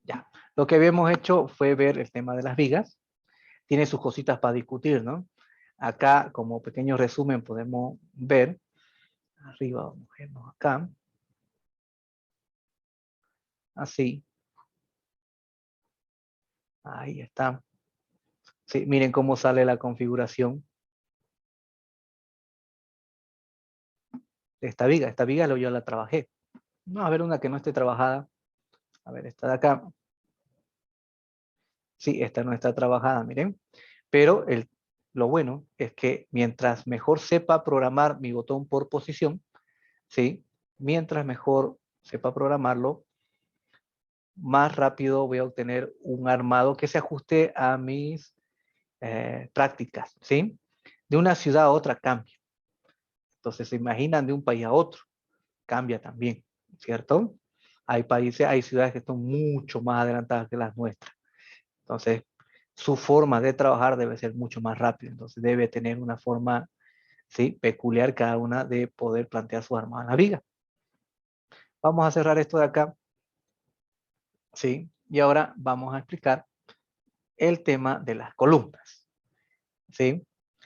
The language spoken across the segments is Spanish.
Ya, lo que habíamos hecho fue ver el tema de las vigas. Tiene sus cositas para discutir, ¿no? Acá, como pequeño resumen, podemos ver, arriba vamos a irnos acá, así, ahí está. Sí, miren cómo sale la configuración de esta viga yo la trabajé. Vamos a ver una que no esté trabajada. A ver, esta de acá. Sí, esta no está trabajada, miren. Pero lo bueno es que mientras mejor sepa programar mi botón por posición, ¿sí? Mientras mejor sepa programarlo, más rápido voy a obtener un armado que se ajuste a mis prácticas, ¿sí? De una ciudad a otra cambia. Entonces, se imaginan de un país a otro, cambia también, ¿cierto? Hay países, hay ciudades que están mucho más adelantadas que las nuestras. Entonces, su forma de trabajar debe ser mucho más rápida. Entonces, debe tener una forma, ¿sí? Peculiar cada una de poder plantear su armado en la viga. Vamos a cerrar esto de acá, ¿sí? Y ahora vamos a explicar el tema de las columnas, ¿sí?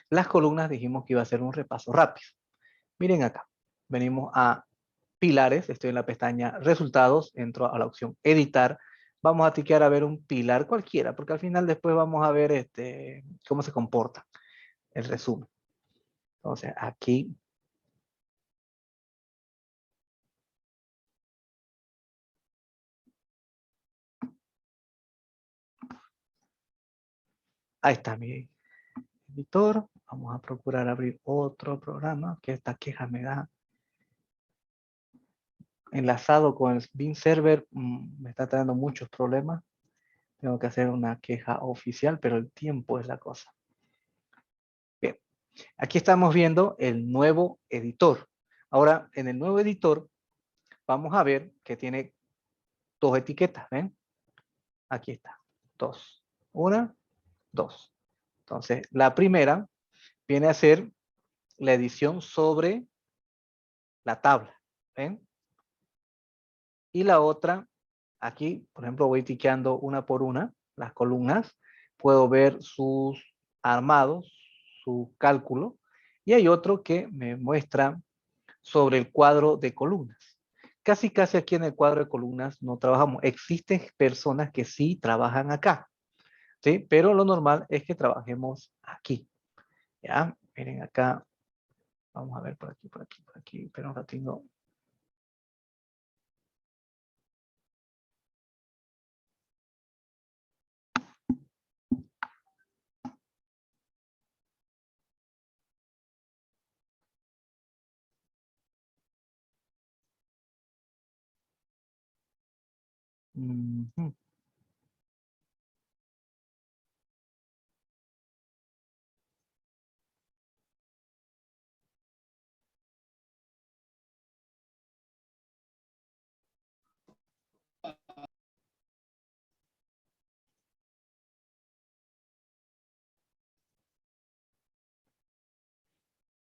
Las columnas dijimos que iba a ser un repaso rápido. Miren acá, venimos a pilares, estoy en la pestaña resultados, entro a la opción editar, vamos a tiquear a ver un pilar cualquiera, porque al final después vamos a ver cómo se comporta el resumen. Entonces aquí, ahí está mi editor, vamos a procurar abrir otro programa, que esta queja me da enlazado con el Beam Server, me está trayendo muchos problemas. Tengo que hacer una queja oficial, pero el tiempo es la cosa. Bien, aquí estamos viendo el nuevo editor. Ahora, en el nuevo editor, vamos a ver que tiene dos etiquetas, ¿ven? Aquí está, dos. Una, dos. Entonces, la primera viene a ser la edición sobre la tabla, ¿ven? Y la otra, aquí, por ejemplo, voy tiqueando una por una, las columnas, puedo ver sus armados, su cálculo, y hay otro que me muestra sobre el cuadro de columnas. Casi aquí en el cuadro de columnas no trabajamos. Existen personas que sí trabajan acá, ¿sí? Pero lo normal es que trabajemos aquí, ¿ya? Miren acá, vamos a ver por aquí, por aquí, por aquí, pero un ratito.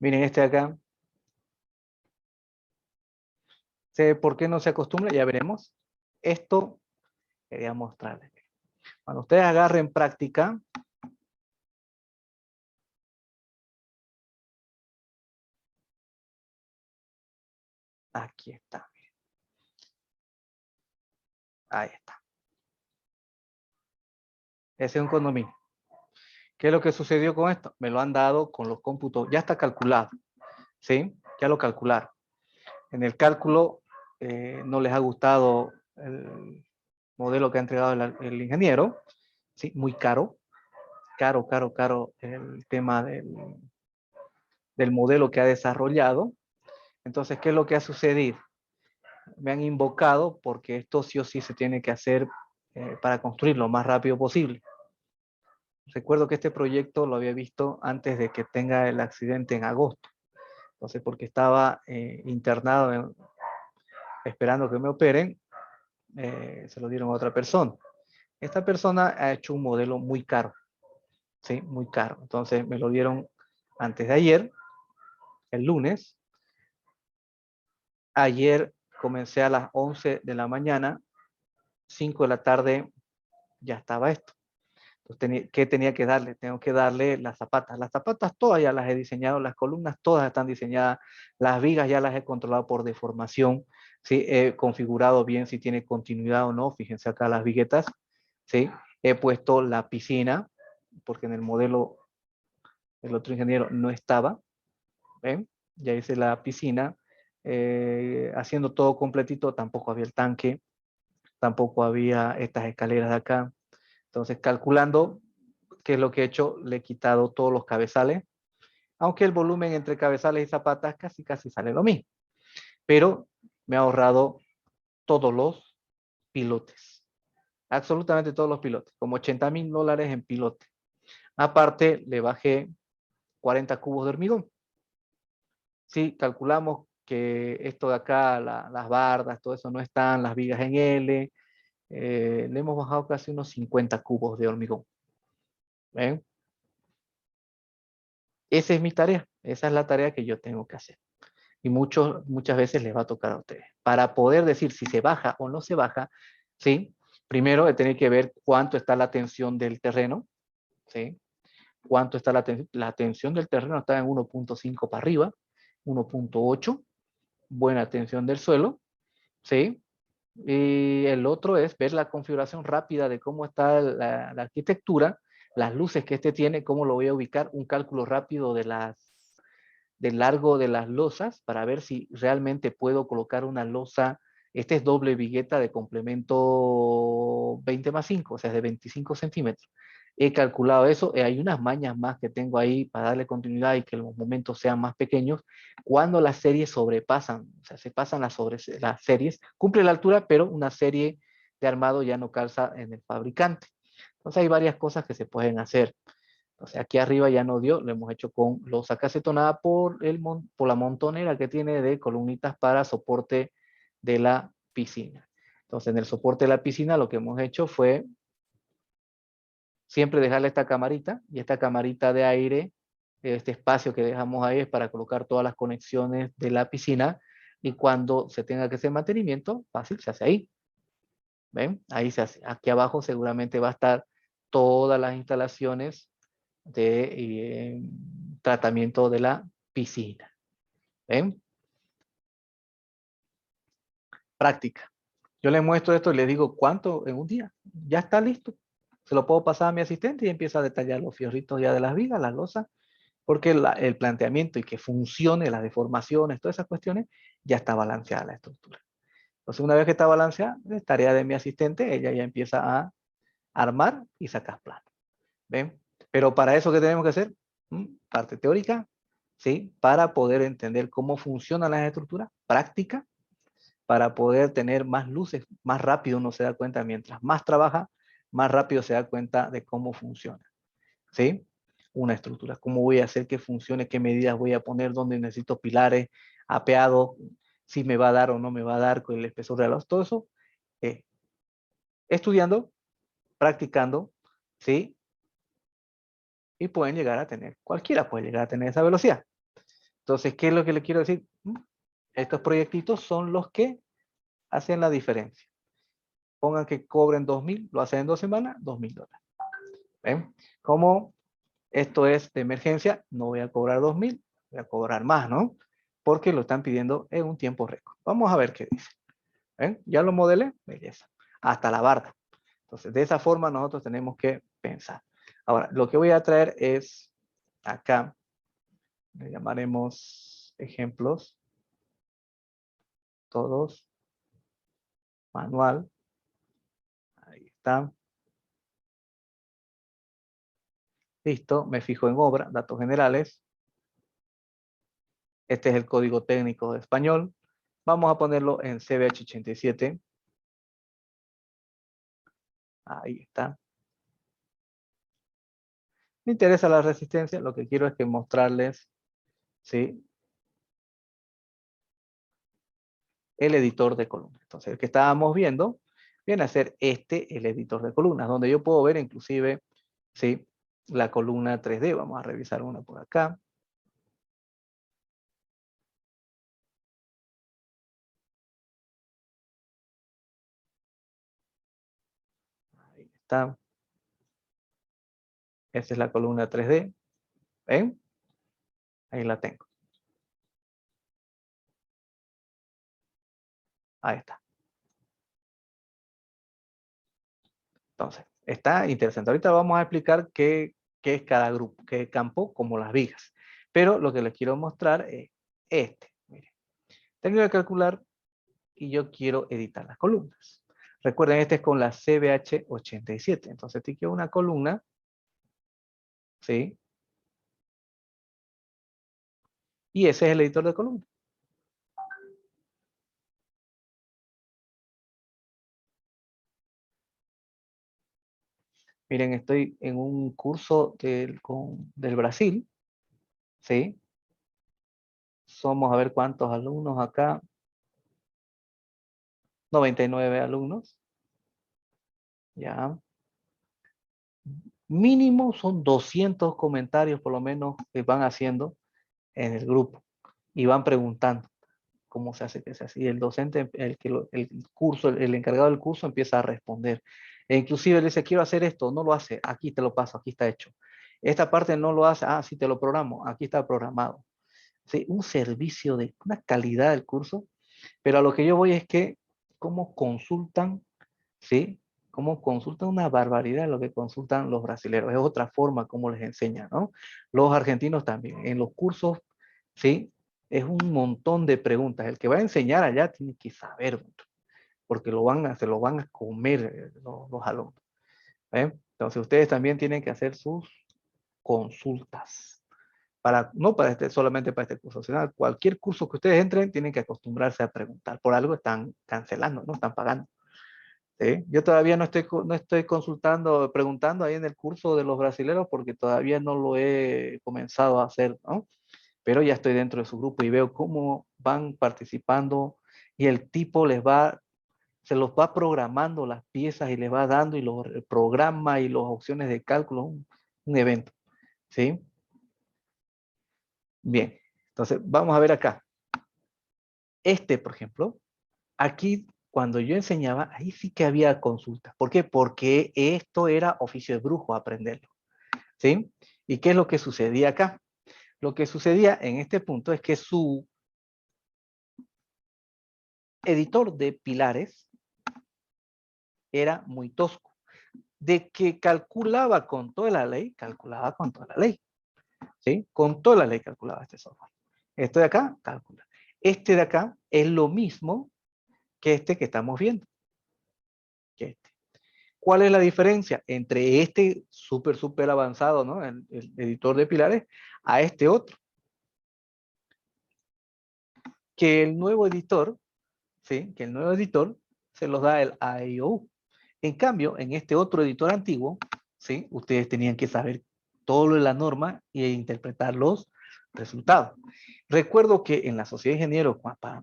Miren este de acá. ¿Por qué no se acostumbra? Ya veremos. Esto quería mostrarles. Cuando ustedes agarren práctica, aquí está. Ahí está. Ese es un condominio. ¿Qué es lo que sucedió con esto? Me lo han dado con los cómputos. Ya está calculado. ¿Sí? Ya lo calcularon. En el cálculo no les ha gustado el modelo que ha entregado el ingeniero. ¿Sí? Muy caro. Caro el tema del modelo que ha desarrollado. Entonces, ¿qué es lo que ha sucedido? Me han invocado porque esto sí o sí se tiene que hacer para construir lo más rápido posible. Recuerdo que este proyecto lo había visto antes de que tenga el accidente en agosto. Entonces, porque estaba internado esperando que me operen, se lo dieron a otra persona. Esta persona ha hecho un modelo muy caro. ¿sí? Muy caro. Entonces me lo dieron antes de ayer, el lunes. Ayer comencé a las 11 de la mañana, 5 de la tarde ya estaba esto. Entonces, ¿qué tenía que darle? Tengo que darle las zapatas. Las zapatas todas ya las he diseñado, las columnas todas están diseñadas, las vigas ya las he controlado por deformación, ¿sí? He configurado bien si tiene continuidad o no. Fíjense acá las viguetas, ¿sí? He puesto la piscina, porque en el modelo el otro ingeniero no estaba, ¿ven? Ya hice la piscina, haciendo todo completito, tampoco había el tanque, tampoco había estas escaleras de acá. Entonces, calculando qué es lo que he hecho, le he quitado todos los cabezales, aunque el volumen entre cabezales y zapatas casi sale lo mismo. Pero me ha ahorrado todos los pilotes, absolutamente todos los pilotes, como $80,000 en pilote. Aparte, le bajé 40 cubos de hormigón. Si calculamos que esto de acá, las bardas, todo eso no están, las vigas en L, le hemos bajado casi unos 50 cubos de hormigón. ¿Ven? Esa es mi tarea, esa es la tarea que yo tengo que hacer. Y muchas veces les va a tocar a ustedes. Para poder decir si se baja o no se baja, ¿sí? Primero tener que ver cuánto está la tensión del terreno, ¿sí? Cuánto está la tensión del terreno, está en 1.5 para arriba, 1.8, buena tensión del suelo, ¿sí? Y el otro es ver la configuración rápida de cómo está la arquitectura, las luces que este tiene, cómo lo voy a ubicar, un cálculo rápido del largo de las losas para ver si realmente puedo colocar una losa. Este es doble vigueta de complemento 20+5, o sea, de 25 centímetros. He calculado eso, hay unas mañas más que tengo ahí para darle continuidad y que los momentos sean más pequeños. Cuando las series sobrepasan, o sea, se pasan las series, cumple la altura, pero una serie de armado ya no calza en el fabricante. Entonces hay varias cosas que se pueden hacer. O sea, aquí arriba ya no dio, lo hemos hecho con losa casetonada por la montonera que tiene de columnitas para soporte de la piscina. Entonces, en el soporte de la piscina lo que hemos hecho fue siempre dejarle esta camarita, y esta camarita de aire, este espacio que dejamos ahí es para colocar todas las conexiones de la piscina, y cuando se tenga que hacer mantenimiento, fácil, se hace ahí. ¿Ven? Ahí se hace. Aquí abajo seguramente va a estar todas las instalaciones de tratamiento de la piscina. ¿Ven? Práctica. Yo le muestro esto y le digo cuánto en un día. Ya está listo. Se lo puedo pasar a mi asistente y empieza a detallar los fierritos ya de las vigas, las losas, porque el planteamiento y que funcione, las deformaciones, todas esas cuestiones, ya está balanceada la estructura. Entonces, una vez que está balanceada, es tarea de mi asistente, ella ya empieza a armar y sacar plano. ¿Ven? Pero para eso, ¿qué tenemos que hacer? Parte teórica, ¿sí? Para poder entender cómo funcionan las estructuras, práctica, para poder tener más luces, más rápido uno se da cuenta, mientras más trabaja, más rápido se da cuenta de cómo funciona, ¿sí? Una estructura, cómo voy a hacer que funcione, qué medidas voy a poner, dónde necesito pilares, apeados, si me va a dar o no me va a dar con el espesor de los, todo eso, estudiando, practicando, ¿sí? Y pueden llegar a tener, cualquiera puede llegar a tener esa velocidad. Entonces, ¿qué es lo que le quiero decir? Estos proyectitos son los que hacen la diferencia. Pongan que cobren 2,000, lo hacen en 2 semanas, $2,000. ¿Ven? Como esto es de emergencia, no voy a cobrar 2,000, voy a cobrar más, ¿no? Porque lo están pidiendo en un tiempo récord. Vamos a ver qué dice. ¿Ven? Ya lo modelé, belleza. Hasta la barda. Entonces, de esa forma nosotros tenemos que pensar. Ahora, lo que voy a traer es acá, le llamaremos ejemplos, todos, manual, ahí está. Listo, me fijo en obra, datos generales. Este es el código técnico de español. Vamos a ponerlo en CBH87. Ahí está. Me interesa la resistencia, lo que quiero es que mostrarles, ¿sí? El editor de columnas. Entonces, el que estábamos viendo viene a ser el editor de columnas, donde yo puedo ver inclusive, ¿sí? la columna 3D. Vamos a revisar una por acá. Ahí está. Esta es la columna 3D. ¿Ven? Ahí la tengo. Ahí está. Entonces, está interesante. Ahorita vamos a explicar qué es cada grupo, qué campo, como las vigas. Pero lo que les quiero mostrar es este. Miren. Tengo que calcular y yo quiero editar las columnas. Recuerden, este es con la CBH 87. Entonces, tiqueo una columna. ¿Sí? Y ese es el editor de columna. Miren, estoy en un curso del Brasil. ¿Sí? Somos, a ver cuántos alumnos acá. 99 alumnos. Ya. Mínimo son 200 comentarios por lo menos que van haciendo en el grupo y van preguntando cómo se hace que sea así. El docente, el encargado del curso empieza a responder. E inclusive le dice, quiero hacer esto, no lo hace, aquí te lo paso, aquí está hecho. Esta parte no lo hace, sí te lo programo, aquí está programado. Sí, un servicio de una calidad del curso, pero a lo que yo voy es que cómo consultan, ¿sí? Cómo consultan una barbaridad lo que consultan los brasileños. Es otra forma como les enseñan, ¿no? Los argentinos también. En los cursos, ¿sí? Es un montón de preguntas. El que va a enseñar allá tiene que saber, porque se lo van a comer los alumnos. ¿Eh? Entonces ustedes también tienen que hacer sus consultas. No para solamente para este curso, sino cualquier curso que ustedes entren, tienen que acostumbrarse a preguntar. Por algo están cancelando, no están pagando. ¿Sí? Yo todavía no estoy consultando, preguntando ahí en el curso de los brasileños porque todavía no lo he comenzado a hacer, ¿no? Pero ya estoy dentro de su grupo y veo cómo van participando y el tipo se los va programando las piezas y les va dando y los programa y las opciones de cálculo, un evento, ¿sí? Bien, entonces vamos a ver acá. Por ejemplo, aquí cuando yo enseñaba, ahí sí que había consultas. ¿Por qué? Porque esto era oficio de brujo aprenderlo, ¿sí? ¿Y qué es lo que sucedía acá? Lo que sucedía en este punto es que su editor de pilares era muy tosco. De que calculaba con toda la ley, calculaba con toda la ley, ¿sí? Con toda la ley calculaba este software. Este de acá, calcula. Este de acá es lo mismo que este que estamos viendo. Que este. ¿Cuál es la diferencia entre este súper avanzado, ¿no? El editor de pilares, a este otro? Que el nuevo editor, ¿sí? Que el nuevo editor se los da el AIO. En cambio, en este otro editor antiguo, ¿sí? Ustedes tenían que saber todo lo de la norma e interpretar los resultados. Recuerdo que en la sociedad de ingenieros,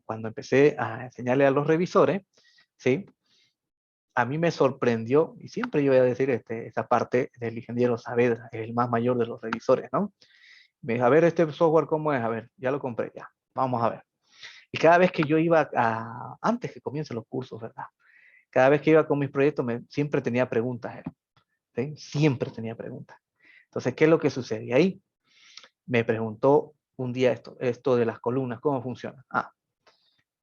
cuando empecé a enseñarle a los revisores, ¿sí? A mí me sorprendió, y siempre yo voy a decir esta parte del ingeniero Saavedra, el más mayor de los revisores, ¿no? Me dijo, a ver, este software, ¿cómo es? A ver, ya lo compré, ya, vamos a ver. Y cada vez que yo iba antes que comiencen los cursos, ¿verdad? Cada vez que iba con mis proyectos, siempre tenía preguntas, ¿sí? Siempre tenía preguntas. Entonces, ¿qué es lo que sucede ahí? Me preguntó un día esto de las columnas, ¿cómo funciona?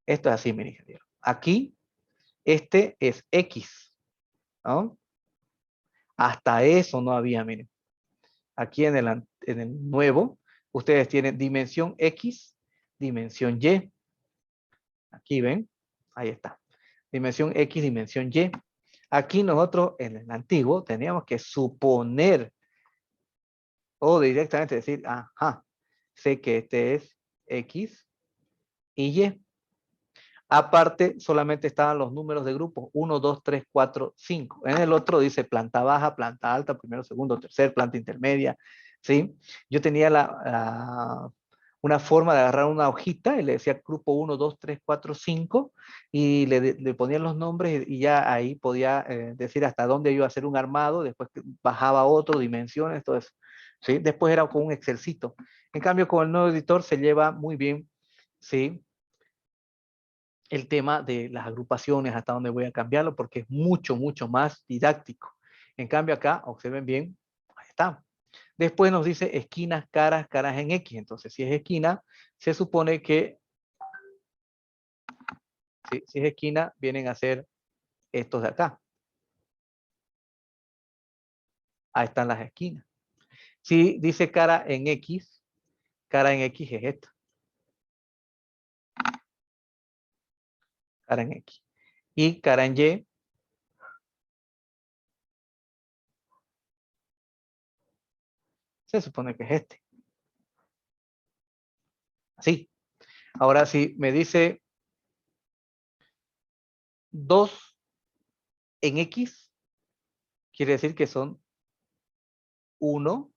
Esto es así, mi ingeniero. Aquí, este es X, ¿no? Hasta eso no había, miren. Aquí en el nuevo, ustedes tienen dimensión X, dimensión Y. Aquí ven, ahí está. Dimensión X, dimensión Y. Aquí nosotros en el antiguo teníamos que suponer o directamente decir, ajá, sé que este es X y Y. Aparte, solamente estaban los números de grupo, 1, 2, 3, 4, 5. En el otro dice planta baja, planta alta, primero, segundo, tercer, planta intermedia, ¿sí? Yo tenía una forma de agarrar una hojita y le decía grupo 1, 2, 3, 4, 5 y le ponían los nombres y ya ahí podía decir hasta dónde iba a hacer un armado, después bajaba otro, dimensiones, todo eso. ¿Sí? Después era con un Excelcito. En cambio, con el nuevo editor se lleva muy bien, ¿sí? El tema de las agrupaciones, hasta dónde voy a cambiarlo, porque es mucho, mucho más didáctico. En cambio acá, observen bien, ahí está. Después nos dice esquinas, caras, caras en X. Entonces, si es esquina, se supone que, si es esquina, vienen a ser estos de acá. Ahí están las esquinas. Si dice cara en X es esta. Cara en X. Y cara en Y, se supone que es este. Así. Ahora, si me dice 2 en X, quiere decir que son 1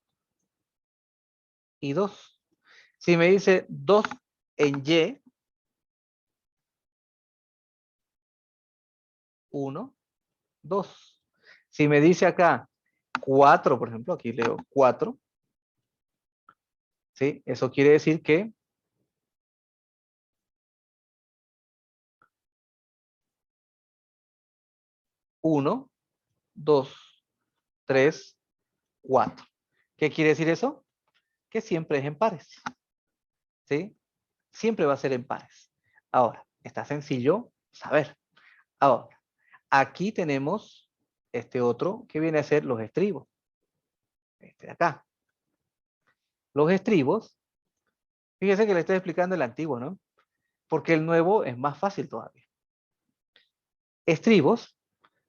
y 2. Si me dice 2 en Y, 1, 2. Si me dice acá 4, por ejemplo, aquí leo 4, ¿sí? Eso quiere decir que 1, 2, 3, 4. ¿Qué quiere decir eso? Que siempre es en pares, ¿sí? Siempre va a ser en pares. Ahora, está sencillo saber. Ahora, aquí tenemos este otro que viene a ser los estribos. Este de acá. Los estribos, fíjese que le estoy explicando el antiguo, ¿no? Porque el nuevo es más fácil todavía. Estribos,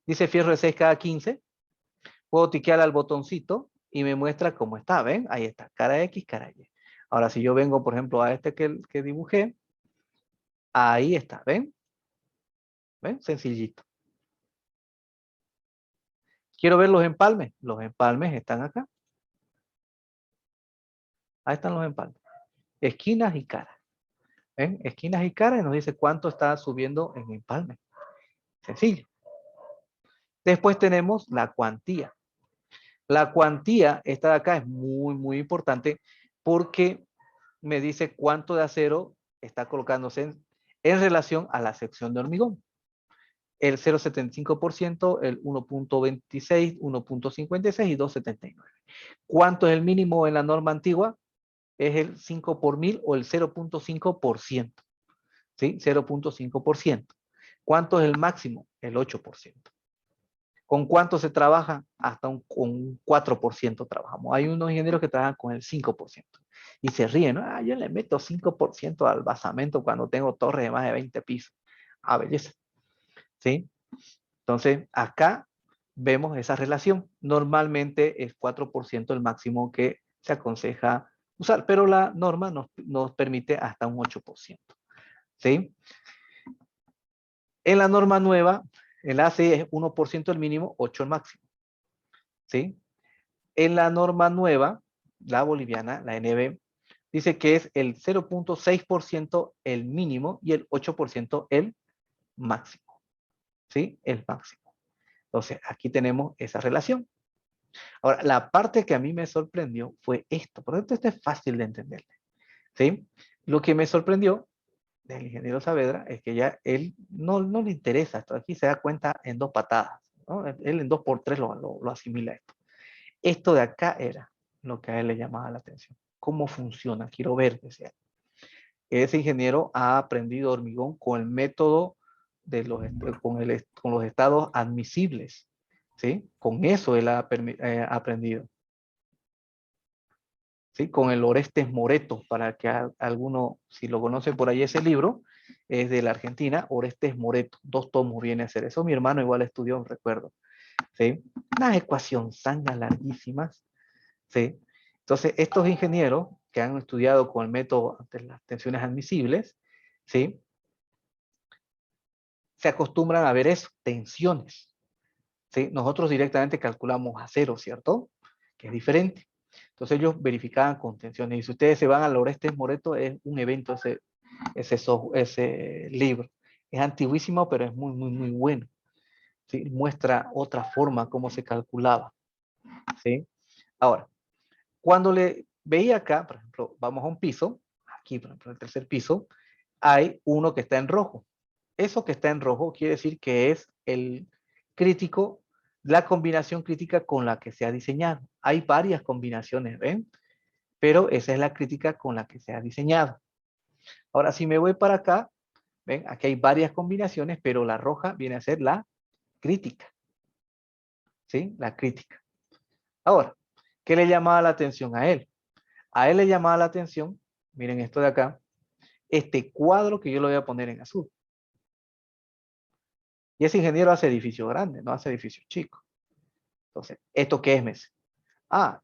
dice fierro de 6 cada 15. Puedo tiquear al botoncito y me muestra cómo está, ¿ven? Ahí está, cara X, cara Y. Ahora, si yo vengo, por ejemplo, a este que dibujé, ahí está, ¿ven? ¿Ven? Sencillito. Quiero ver los empalmes. Los empalmes están acá. Ahí están los empalmes. Esquinas y caras. ¿Ven? Esquinas y caras y nos dice cuánto está subiendo en empalme. Sencillo. Después tenemos la cuantía. La cuantía, esta de acá es muy, muy importante porque me dice cuánto de acero está colocándose en relación a la sección de hormigón. El 0,75%, el 1,26, 1,56 y 2,79. ¿Cuánto es el mínimo en la norma antigua? Es el 5 por 1000 o el 0,5%. ¿Sí? 0,5%. ¿Cuánto es el máximo? El 8%. ¿Con cuánto se trabaja? Hasta con un 4% trabajamos. Hay unos ingenieros que trabajan con el 5%. Y se ríen, ¿no? Ah, yo le meto 5% al basamento cuando tengo torres de más de 20 pisos. Ah, belleza. ¿Sí? Entonces, acá vemos esa relación. Normalmente es 4% el máximo que se aconseja usar, pero la norma nos permite hasta un 8%. ¿Sí? En la norma nueva, el ACI es 1% el mínimo, 8 el máximo. ¿Sí? En la norma nueva, la boliviana, la NB, dice que es el 0,6% el mínimo y el 8% el máximo. ¿Sí? El máximo. Entonces, aquí tenemos esa relación. Ahora, la parte que a mí me sorprendió fue esto. Por esto es fácil de entender. ¿Sí? Lo que me sorprendió del ingeniero Saavedra es que ya él no le interesa esto. Aquí se da cuenta en 2 patadas, ¿no? Él en 2x3 lo asimila esto. Esto de acá era lo que a él le llamaba la atención. ¿Cómo funciona? Quiero ver, decía. Ese ingeniero ha aprendido hormigón con el método de con los estados admisibles. ¿Sí? Con eso él ha aprendido. ¿Sí? Con el Orestes Moreto, para que alguno, si lo conoce por ahí ese libro, es de la Argentina, Orestes Moreto, 2 tomos viene a ser eso. Mi hermano igual estudió, recuerdo. ¿Sí? Unas ecuaciones sangas larguísimas. ¿Sí? Entonces, estos ingenieros que han estudiado con el método de las tensiones admisibles, ¿sí? Se acostumbran a ver eso, tensiones. ¿Sí? Nosotros directamente calculamos a cero, ¿cierto? Que es diferente. Entonces ellos verificaban contenciones. Y si ustedes se van al Orestes Moreto, es un evento ese libro. Es antiguísimo, pero es muy, muy, muy bueno. ¿Sí? Muestra otra forma cómo se calculaba. ¿Sí? Ahora, cuando le veía acá, por ejemplo, vamos a un piso, aquí, por ejemplo, en el tercer piso, hay uno que está en rojo. Eso que está en rojo quiere decir que es el crítico, la combinación crítica con la que se ha diseñado. Hay varias combinaciones, ¿ven? Pero esa es la crítica con la que se ha diseñado. Ahora, si me voy para acá, ven, aquí hay varias combinaciones, pero la roja viene a ser la crítica. ¿Sí? La crítica. Ahora, ¿qué le llamaba la atención a él? A él le llamaba la atención, miren esto de acá, este cuadro que yo lo voy a poner en azul. Y ese ingeniero hace edificios grandes, no hace edificios chicos. Entonces, ¿esto qué es, Messi? Ah,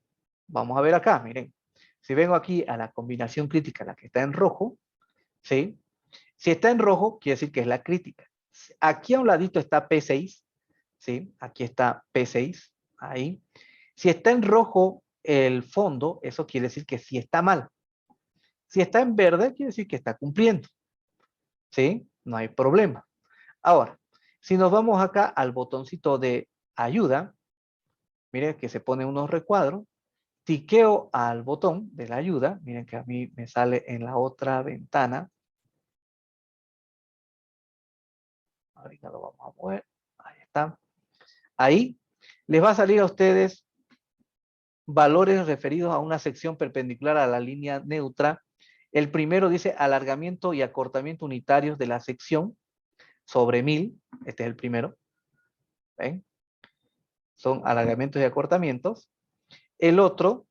vamos a ver acá, miren. Si vengo aquí a la combinación crítica, la que está en rojo, ¿sí? Si está en rojo, quiere decir que es la crítica. Aquí a un ladito está P6, ¿sí? Aquí está P6, ahí. Si está en rojo el fondo, eso quiere decir que sí está mal. Si está en verde, quiere decir que está cumpliendo, ¿sí? No hay problema. Ahora, si nos vamos acá al botoncito de ayuda, miren que se ponen unos recuadros, tiqueo al botón de la ayuda, miren que a mí me sale en la otra ventana. Ahorita lo vamos a mover, ahí está. Ahí les va a salir a ustedes valores referidos a una sección perpendicular a la línea neutra. El primero dice alargamiento y acortamiento unitarios de la sección sobre 1000. Este es el primero. ¿Ven? Son alargamientos y acortamientos. El otro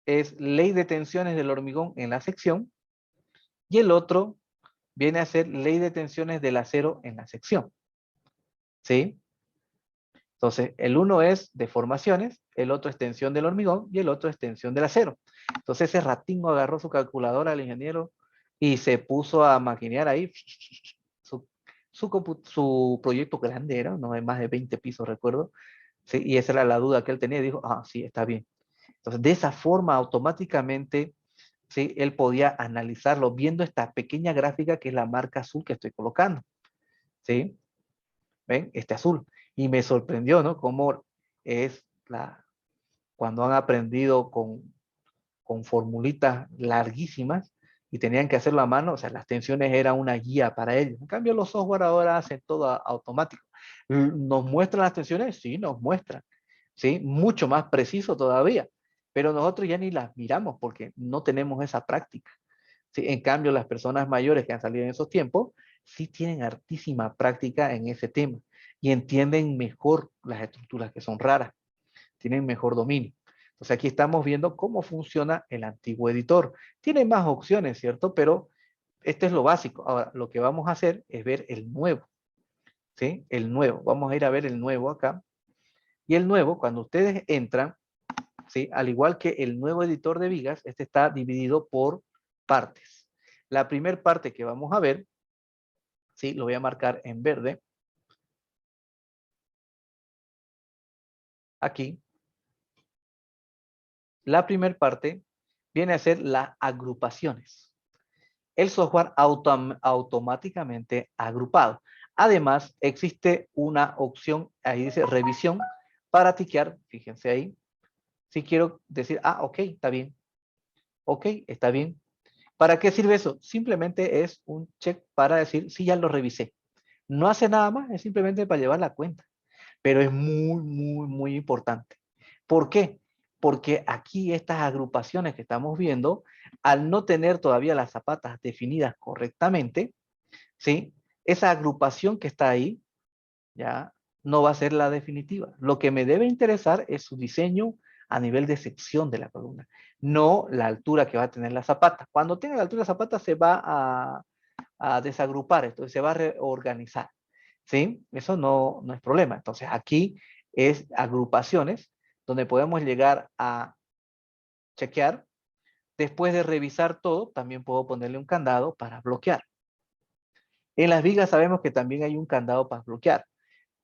es ley de tensiones del hormigón en la sección. Y el otro viene a ser ley de tensiones del acero en la sección. ¿Sí? Entonces, el uno es deformaciones, el otro es tensión del hormigón y el otro es tensión del acero. Entonces, ese ratingo agarró su calculadora al ingeniero y se puso a maquinear ahí su proyecto grande era, no hay más de 20 pisos, recuerdo. ¿Sí? Y esa era la duda que él tenía. Dijo, ah, sí, está bien. Entonces, de esa forma, automáticamente, ¿sí? Él podía analizarlo viendo esta pequeña gráfica que es la marca azul que estoy colocando. ¿Sí? ¿Ven? Este azul. Y me sorprendió, ¿no? Cómo es cuando han aprendido con formulitas larguísimas y tenían que hacerlo a mano, o sea, las tensiones eran una guía para ellos. En cambio, los software ahora hacen todo automático. ¿Nos muestran las tensiones? Sí, nos muestran. ¿Sí? Mucho más preciso todavía. Pero nosotros ya ni las miramos porque no tenemos esa práctica. ¿Sí? En cambio, las personas mayores que han salido en esos tiempos sí tienen hartísima práctica en ese tema y entienden mejor las estructuras que son raras, tienen mejor dominio. Entonces aquí estamos viendo cómo funciona el antiguo editor. Tiene más opciones, ¿cierto? Pero este es lo básico. Ahora, lo que vamos a hacer es ver el nuevo, ¿sí? El nuevo. Vamos a ir a ver el nuevo acá. Y el nuevo, cuando ustedes entran, ¿sí? Al igual que el nuevo editor de vigas, este está dividido por partes. La primera parte que vamos a ver, ¿sí? Lo voy a marcar en verde. Aquí. La primera parte viene a ser las agrupaciones. El software automáticamente agrupado. Además, existe una opción, ahí dice revisión, para tiquear, fíjense ahí, si quiero decir, ah, ok, está bien. ¿Para qué sirve eso? Simplemente es un check para decir, sí, ya lo revisé. No hace nada más, es simplemente para llevar la cuenta. Pero es muy, muy, muy importante. ¿Por qué? Porque aquí estas agrupaciones que estamos viendo, al no tener todavía las zapatas definidas correctamente, ¿sí? Esa agrupación que está ahí, ya no va a ser la definitiva. Lo que me debe interesar es su diseño a nivel de sección de la columna, no la altura que va a tener la zapata. Cuando tenga la altura de la zapata se va a desagrupar, entonces se va a reorganizar. ¿Sí? Eso no es problema. Entonces aquí es agrupaciones donde podemos llegar a chequear. Después de revisar todo, también puedo ponerle un candado para bloquear. En las vigas sabemos que también hay un candado para bloquear.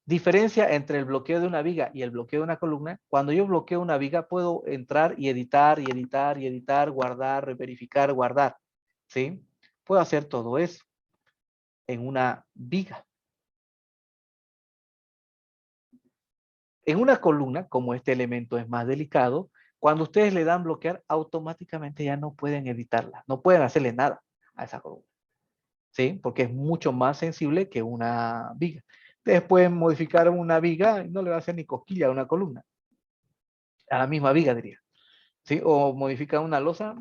Diferencia entre el bloqueo de una viga y el bloqueo de una columna. Cuando yo bloqueo una viga, puedo entrar y editar, y editar, y editar, guardar, verificar, guardar. ¿Sí? Puedo hacer todo eso en una viga. En una columna, como este elemento es más delicado, cuando ustedes le dan bloquear, automáticamente ya no pueden editarla, no pueden hacerle nada a esa columna, ¿sí? Porque es mucho más sensible que una viga. Ustedes pueden modificar una viga y no le va a hacer ni cosquilla a una columna, a la misma viga diría, ¿sí? O modifican una losa,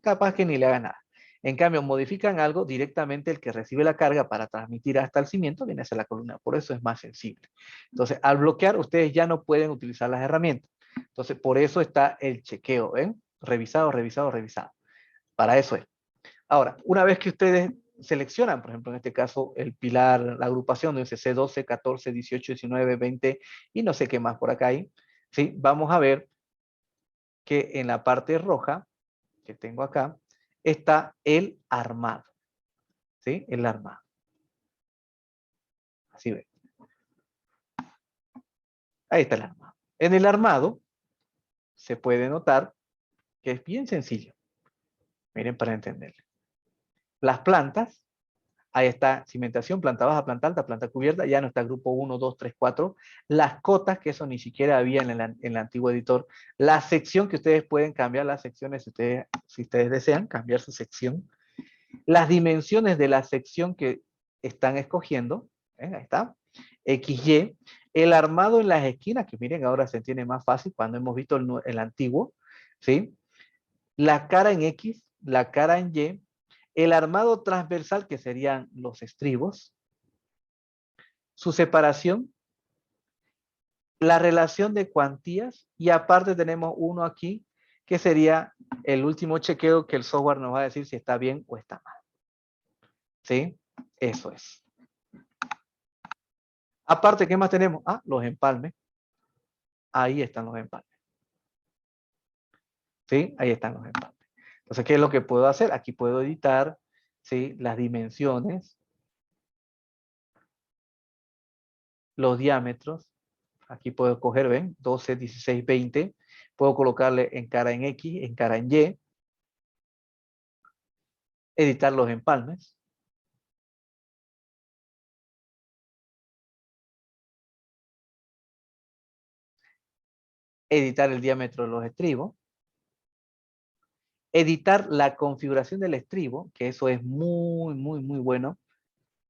capaz que ni le haga nada. En cambio, modifican algo, directamente el que recibe la carga para transmitir hasta el cimiento viene hacia la columna, por eso es más sensible. Entonces, al bloquear, ustedes ya no pueden utilizar las herramientas. Entonces, por eso está el chequeo, ¿ven? Revisado, revisado, revisado. Para eso es. Ahora, una vez que ustedes seleccionan, por ejemplo, en este caso, el pilar, la agrupación de C12, 14, 18, 19, 20 y no sé qué más por acá hay, ¿sí? Vamos a ver que en la parte roja que tengo acá está el armado, ¿sí? El armado. Así ven. Ahí está el armado. En el armado se puede notar que es bien sencillo. Miren para entender. Las plantas, ahí está cimentación, planta baja, planta alta, planta cubierta, ya no está grupo 1, 2, 3, 4. Las cotas, que eso ni siquiera había en el antiguo editor. La sección, que ustedes pueden cambiar las secciones si ustedes desean, cambiar su sección. Las dimensiones de la sección que están escogiendo, ahí está, XY, el armado en las esquinas, que miren, ahora se entiende más fácil cuando hemos visto el antiguo, ¿sí? La cara en X, la cara en Y, el armado transversal, que serían los estribos, su separación, la relación de cuantías, y aparte tenemos uno aquí, que sería el último chequeo que el software nos va a decir si está bien o está mal. ¿Sí? Eso es. Aparte, ¿qué más tenemos? Ah, los empalmes. Ahí están los empalmes. ¿Sí? Ahí están los empalmes. Entonces, ¿qué es lo que puedo hacer? Aquí puedo editar, ¿sí? Las dimensiones, los diámetros. Aquí puedo coger, ¿ven? 12, 16, 20. Puedo colocarle en cara en X, en cara en Y. Editar los empalmes. Editar el diámetro de los estribos. Editar la configuración del estribo, que eso es muy, muy, muy bueno.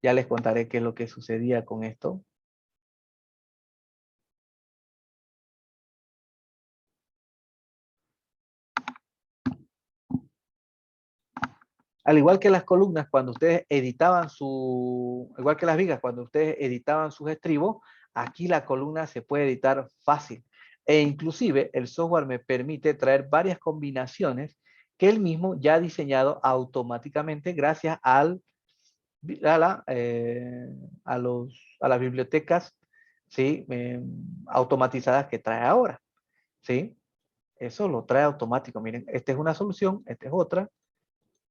Ya les contaré qué es lo que sucedía con esto. Al igual que las columnas, cuando ustedes editaban igual que las vigas, cuando ustedes editaban sus estribos, aquí la columna se puede editar fácil. E inclusive el software me permite traer varias combinaciones que él mismo ya ha diseñado automáticamente gracias a las bibliotecas, ¿sí? Automatizadas que trae ahora, ¿sí? Eso lo trae automático. Miren, esta es una solución, esta es otra,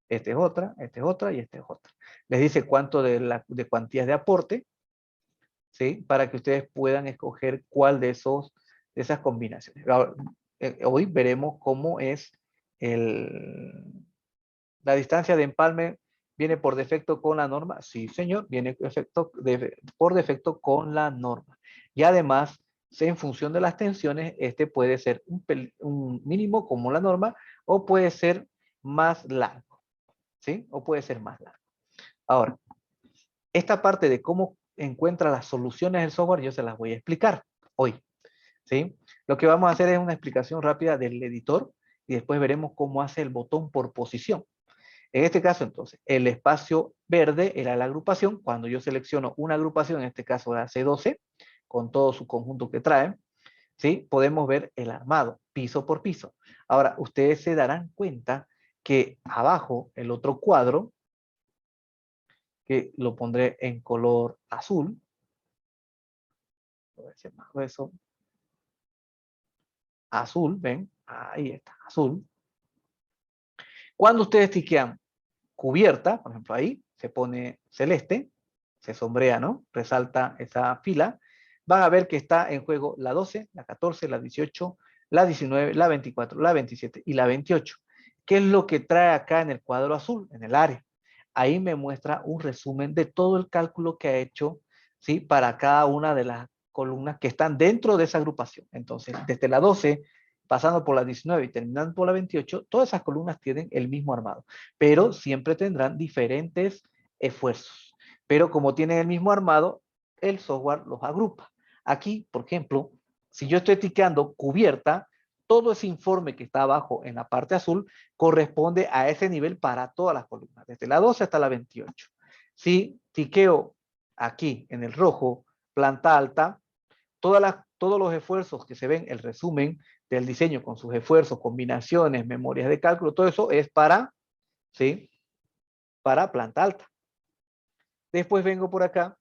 esta es otra, esta es otra y esta es otra. Les dice cuánto de cuantías de aporte, ¿sí? Para que ustedes puedan escoger cuál de esas combinaciones. Ahora, hoy veremos cómo es la distancia de empalme. ¿Viene por defecto con la norma? Sí, señor, viene por defecto con la norma. Y además, en función de las tensiones, este puede ser un mínimo como la norma o puede ser más largo, ¿sí? O puede ser más largo. Ahora, esta parte de cómo encuentra las soluciones del software, yo se las voy a explicar hoy, ¿sí? Lo que vamos a hacer es una explicación rápida del editor y después veremos cómo hace el botón por posición. En este caso, entonces, el espacio verde era la agrupación. Cuando yo selecciono una agrupación, en este caso la C12, con todo su conjunto que trae, ¿sí? Podemos ver el armado, piso por piso. Ahora, ustedes se darán cuenta que abajo, el otro cuadro, que lo pondré en color azul, voy a decir más grueso, azul, ven, ahí está, azul. Cuando ustedes tiquean cubierta, por ejemplo ahí, se pone celeste, se sombrea, ¿no? Resalta esa fila. van a ver que está en juego la 12, la 14, la 18, la 19, la 24, la 27 y la 28. ¿Qué es lo que trae acá en el cuadro azul, en el área? Ahí me muestra un resumen de todo el cálculo que ha hecho, ¿sí? Para cada una de las columnas que están dentro de esa agrupación. Entonces, desde la 12, pasando por la 19 y terminando por la 28, todas esas columnas tienen el mismo armado, pero siempre tendrán diferentes esfuerzos. Pero como tienen el mismo armado, el software los agrupa. Aquí, por ejemplo, si yo estoy ticando cubierta, todo ese informe que está abajo en la parte azul corresponde a ese nivel para todas las columnas, desde la 12 hasta la 28. Si tiqueo aquí en el rojo, planta alta, todos los esfuerzos que se ven, el resumen del diseño con sus esfuerzos, combinaciones, memorias de cálculo, todo eso es para, ¿sí? Para planta alta. Después vengo por acá,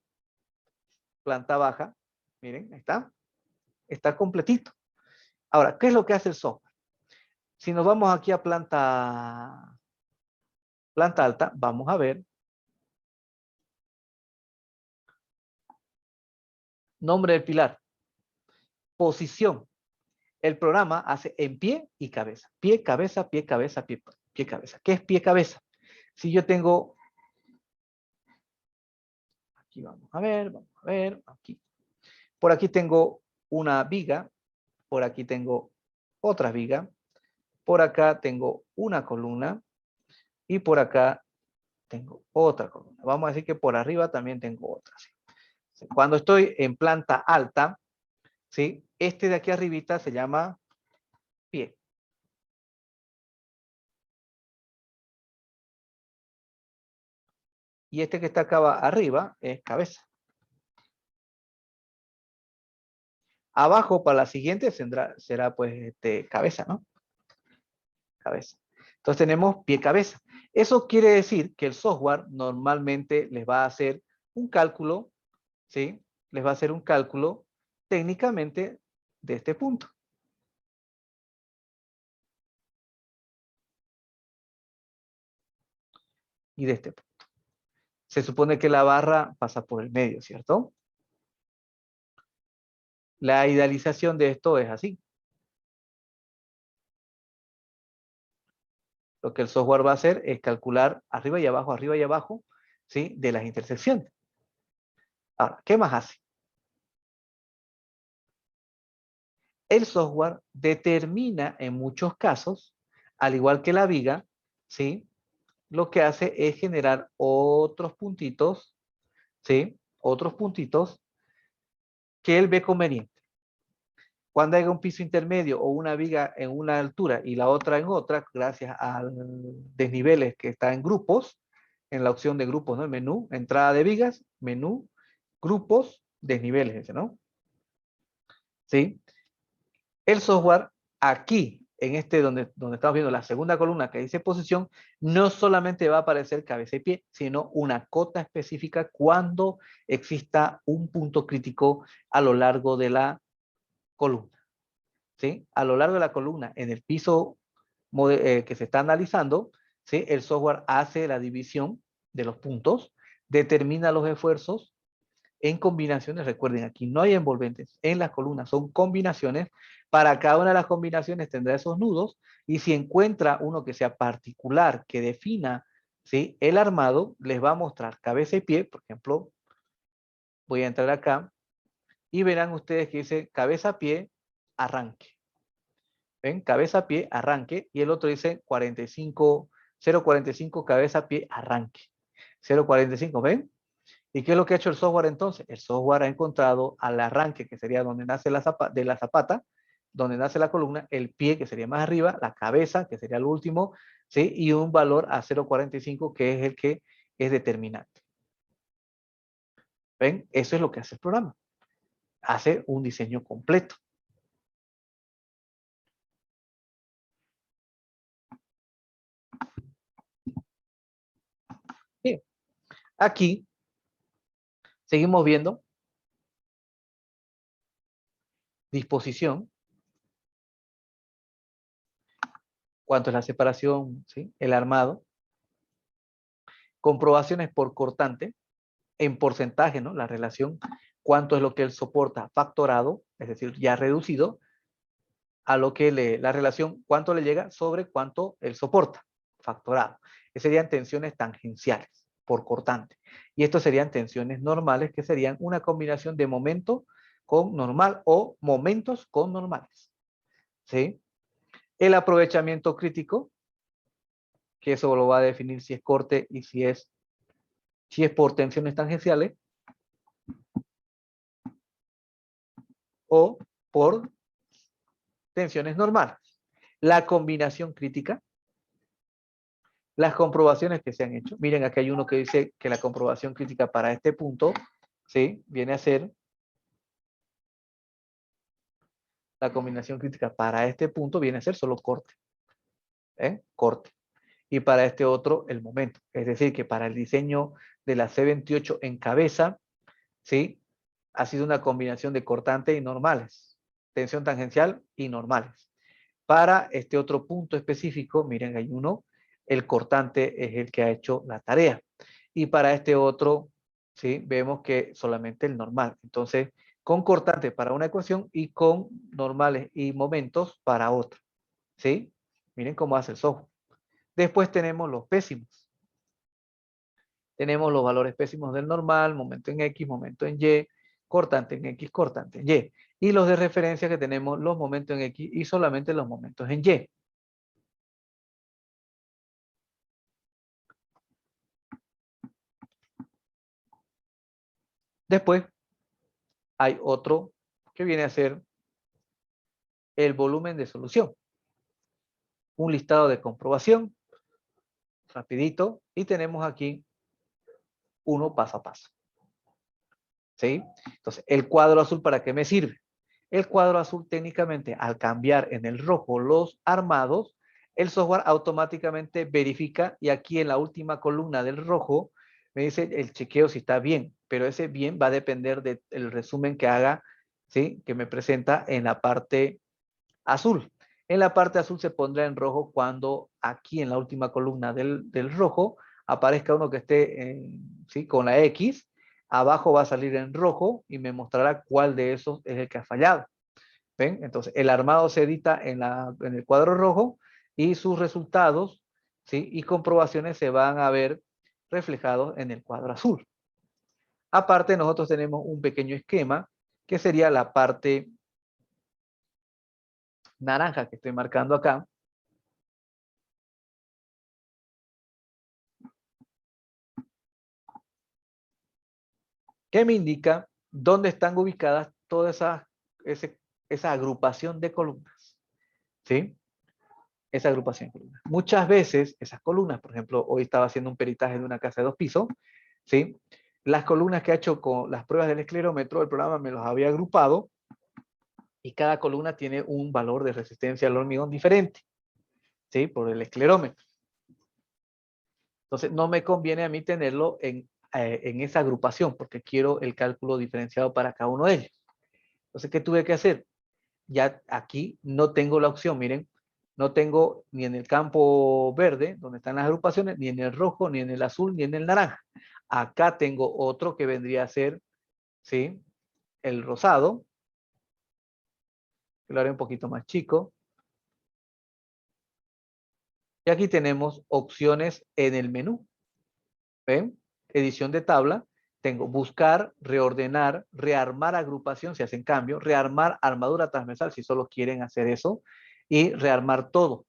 planta baja, miren, ahí está completito. Ahora, ¿qué es lo que hace el software? Si nos vamos aquí a planta alta, vamos a ver nombre del pilar, posición. El programa hace en pie y cabeza. Pie, cabeza, pie, cabeza, pie, pie, cabeza. ¿Qué es pie, cabeza? Si yo tengo, aquí vamos a ver, aquí. Por aquí tengo una viga, por aquí tengo otra viga, por acá tengo una columna y por acá tengo otra columna. Vamos a decir que por arriba también tengo otra. ¿Sí? Cuando estoy en planta alta, ¿sí? Este de aquí arribita se llama pie. Y este que está acá arriba es cabeza. Abajo para la siguiente será pues cabeza, ¿no? Cabeza. Entonces tenemos pie-cabeza. Eso quiere decir que el software normalmente les va a hacer un cálculo, ¿sí? Les va a hacer un cálculo técnicamente de este punto. Y de este punto. Se supone que la barra pasa por el medio, ¿cierto? La idealización de esto es así. Lo que el software va a hacer es calcular arriba y abajo, ¿sí? De las intersecciones. Ahora, ¿qué más hace? El software determina en muchos casos, al igual que la viga, ¿sí? Lo que hace es generar otros puntitos, ¿sí? Otros puntitos que él ve conveniente. Cuando haya un piso intermedio o una viga en una altura y la otra en otra, gracias a desniveles que está en grupos, en la opción de grupos, ¿no? El menú, entrada de vigas, menú, grupos, desniveles, ¿no? ¿Sí? El software aquí, en donde estamos viendo la segunda columna que dice posición, no solamente va a aparecer cabeza y pie, sino una cota específica cuando exista un punto crítico a lo largo de la columna. ¿Sí? A lo largo de la columna, en el piso que se está analizando, ¿sí? El software hace la división de los puntos, determina los esfuerzos en combinaciones. Recuerden, aquí no hay envolventes en las columnas, son combinaciones. Para cada una de las combinaciones tendrá esos nudos y si encuentra uno que sea particular, que defina, ¿sí? El armado, les va a mostrar cabeza y pie. Por ejemplo, voy a entrar acá y verán ustedes que dice cabeza, pie, arranque. ¿Ven? Cabeza, pie, arranque. Y el otro dice 45, 0.45, cabeza, pie, arranque. 0.45, ¿ven? ¿Y qué es lo que ha hecho el software entonces? El software ha encontrado al arranque, que sería donde nace la zapata, donde nace la columna, el pie, que sería más arriba, la cabeza, que sería el último, ¿sí? Y un valor a 0.45, que es el que es determinante. ¿Ven? Eso es lo que hace el programa. Hace un diseño completo. Bien. Aquí seguimos viendo disposición, cuánto es la separación, ¿sí? El armado, comprobaciones por cortante, en porcentaje, ¿no? La relación cuánto es lo que él soporta factorado, es decir, ya reducido, a lo que la relación, cuánto le llega sobre cuánto él soporta, factorado. Esas serían tensiones tangenciales por cortante. Y estos serían tensiones normales, que serían una combinación de momento con normal o momentos con normales. ¿Sí? El aprovechamiento crítico, que eso lo va a definir si es corte y si es por tensiones tangenciales o por tensiones normales. La combinación crítica, las comprobaciones que se han hecho. Miren, aquí hay uno que dice que la comprobación crítica para este punto, ¿sí? Viene a ser la combinación crítica para este punto viene a ser solo corte. Corte. Y para este otro, el momento. Es decir, que para el diseño de la C28 en cabeza, ¿sí? Ha sido una combinación de cortante y normales. Tensión tangencial y normales. Para este otro punto específico, miren, hay uno, el cortante es el que ha hecho la tarea. Y para este otro, ¿sí? Vemos que solamente el normal. Entonces, con cortante para una ecuación y con normales y momentos para otra. ¿Sí? Miren cómo hace el software. Después tenemos los pésimos. Tenemos los valores pésimos del normal, momento en X, momento en Y, cortante en X, cortante en Y. Y los de referencia que tenemos los momentos en X y solamente los momentos en Y. Después hay otro que viene a ser el volumen de solución. Un listado de comprobación, rapidito, y tenemos aquí uno paso a paso. ¿Sí? Entonces, el cuadro azul, ¿para qué me sirve? El cuadro azul técnicamente, al cambiar en el rojo los armados, el software automáticamente verifica y aquí en la última columna del rojo me dice el chequeo si está bien, pero ese bien va a depender del resumen que haga, ¿sí? Que me presenta en la parte azul. En la parte azul se pondrá en rojo cuando aquí en la última columna del rojo aparezca uno que esté ¿sí? Con la X. Abajo va a salir en rojo y me mostrará cuál de esos es el que ha fallado. ¿Ven? Entonces, el armado se edita en el cuadro rojo y sus resultados, ¿sí? Y comprobaciones se van a ver reflejados en el cuadro azul. Aparte, nosotros tenemos un pequeño esquema que sería la parte naranja que estoy marcando acá, que me indica dónde están ubicadas toda esa agrupación de columnas. ¿Sí? Esa agrupación de columnas. Muchas veces esas columnas, por ejemplo, hoy estaba haciendo un peritaje de una casa de 2 pisos, ¿sí? Las columnas que ha hecho con las pruebas del esclerómetro, el programa me los había agrupado y cada columna tiene un valor de resistencia al hormigón diferente, ¿sí? Por el esclerómetro. Entonces, no me conviene a mí tenerlo en esa agrupación porque quiero el cálculo diferenciado para cada uno de ellos. Entonces, ¿qué tuve que hacer? Ya aquí no tengo la opción, miren, no tengo ni en el campo verde, donde están las agrupaciones, ni en el rojo, ni en el azul, ni en el naranja. Acá tengo otro que vendría a ser, ¿sí? El rosado, que lo haré un poquito más chico. Y aquí tenemos opciones en el menú. ¿Ven? Edición de tabla. Tengo buscar, reordenar, rearmar agrupación si hacen cambio, rearmar armadura transversal si solo quieren hacer eso y rearmar todo.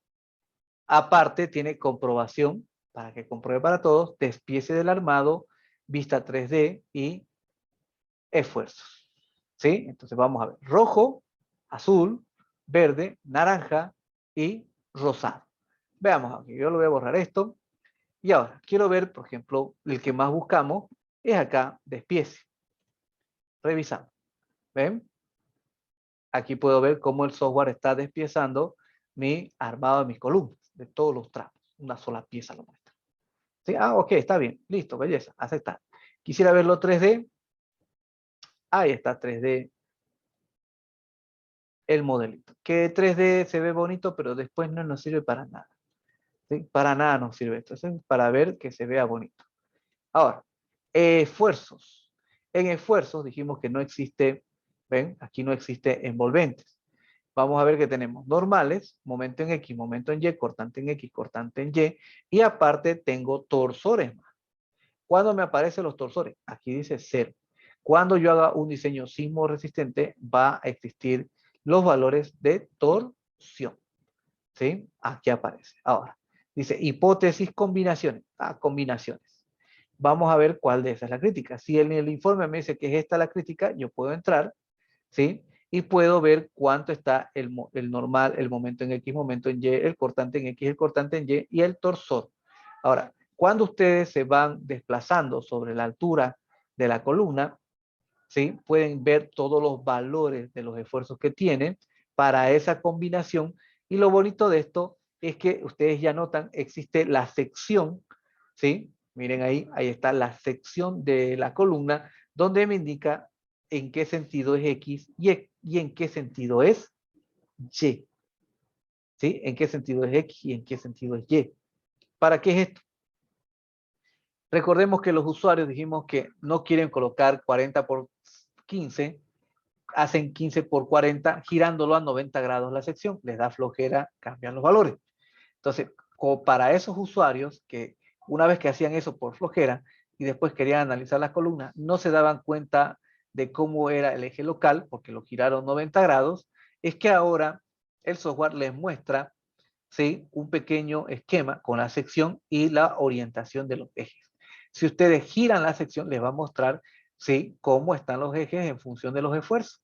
Aparte tiene comprobación para que compruebe para todos, despiece del armado, vista 3D y esfuerzos. ¿Sí? Entonces vamos a ver rojo, azul, verde, naranja y rosado. Veamos aquí, yo lo voy a borrar esto. Y ahora, quiero ver, por ejemplo, el que más buscamos es acá, despiece. Revisamos. ¿Ven? Aquí puedo ver cómo el software está despiezando mi armado de mis columnas, de todos los tramos. Una sola pieza lo muestra. ¿Sí? Ah, ok, está bien. Listo, belleza. Aceptar. Quisiera verlo 3D. Ahí está 3D el modelito. Que 3D se ve bonito, pero después no nos sirve para nada. ¿Sí? Para nada nos sirve. Entonces, para ver que se vea bonito. Ahora, esfuerzos. En esfuerzos dijimos que no existe, ven, aquí no existe envolventes. Vamos a ver que tenemos normales, momento en X, momento en Y, cortante en X, cortante en Y, y aparte tengo torsores. ¿Cuándo me aparecen los torsores? Aquí dice 0. Cuando yo haga un diseño sismo resistente, va a existir los valores de torsión. ¿Sí? Aquí aparece. Ahora, dice hipótesis, combinaciones. Combinaciones. Vamos a ver cuál de esas es la crítica. Si en el informe me dice que es esta la crítica, yo puedo entrar, ¿sí? Y puedo ver cuánto está el normal, el momento en X, momento en Y, el cortante en X, el cortante en Y y el torsor. Ahora, cuando ustedes se van desplazando sobre la altura de la columna, ¿sí? Pueden ver todos los valores de los esfuerzos que tienen para esa combinación. Y lo bonito de esto es que ustedes ya notan, existe la sección, ¿sí? Miren ahí, ahí está la sección de la columna donde me indica en qué sentido es X y en qué sentido es Y. ¿Sí? En qué sentido es X y en qué sentido es Y. ¿Para qué es esto? Recordemos que los usuarios dijimos que no quieren colocar 40 por 15, hacen 15 por 40, girándolo a 90 grados la sección, les da flojera, cambian los valores. Entonces, como para esos usuarios que una vez que hacían eso por flojera y después querían analizar las columnas, no se daban cuenta de cómo era el eje local, porque lo giraron 90 grados, es que ahora el software les muestra, ¿sí?, un pequeño esquema con la sección y la orientación de los ejes. Si ustedes giran la sección, les va a mostrar, ¿sí?, cómo están los ejes en función de los esfuerzos,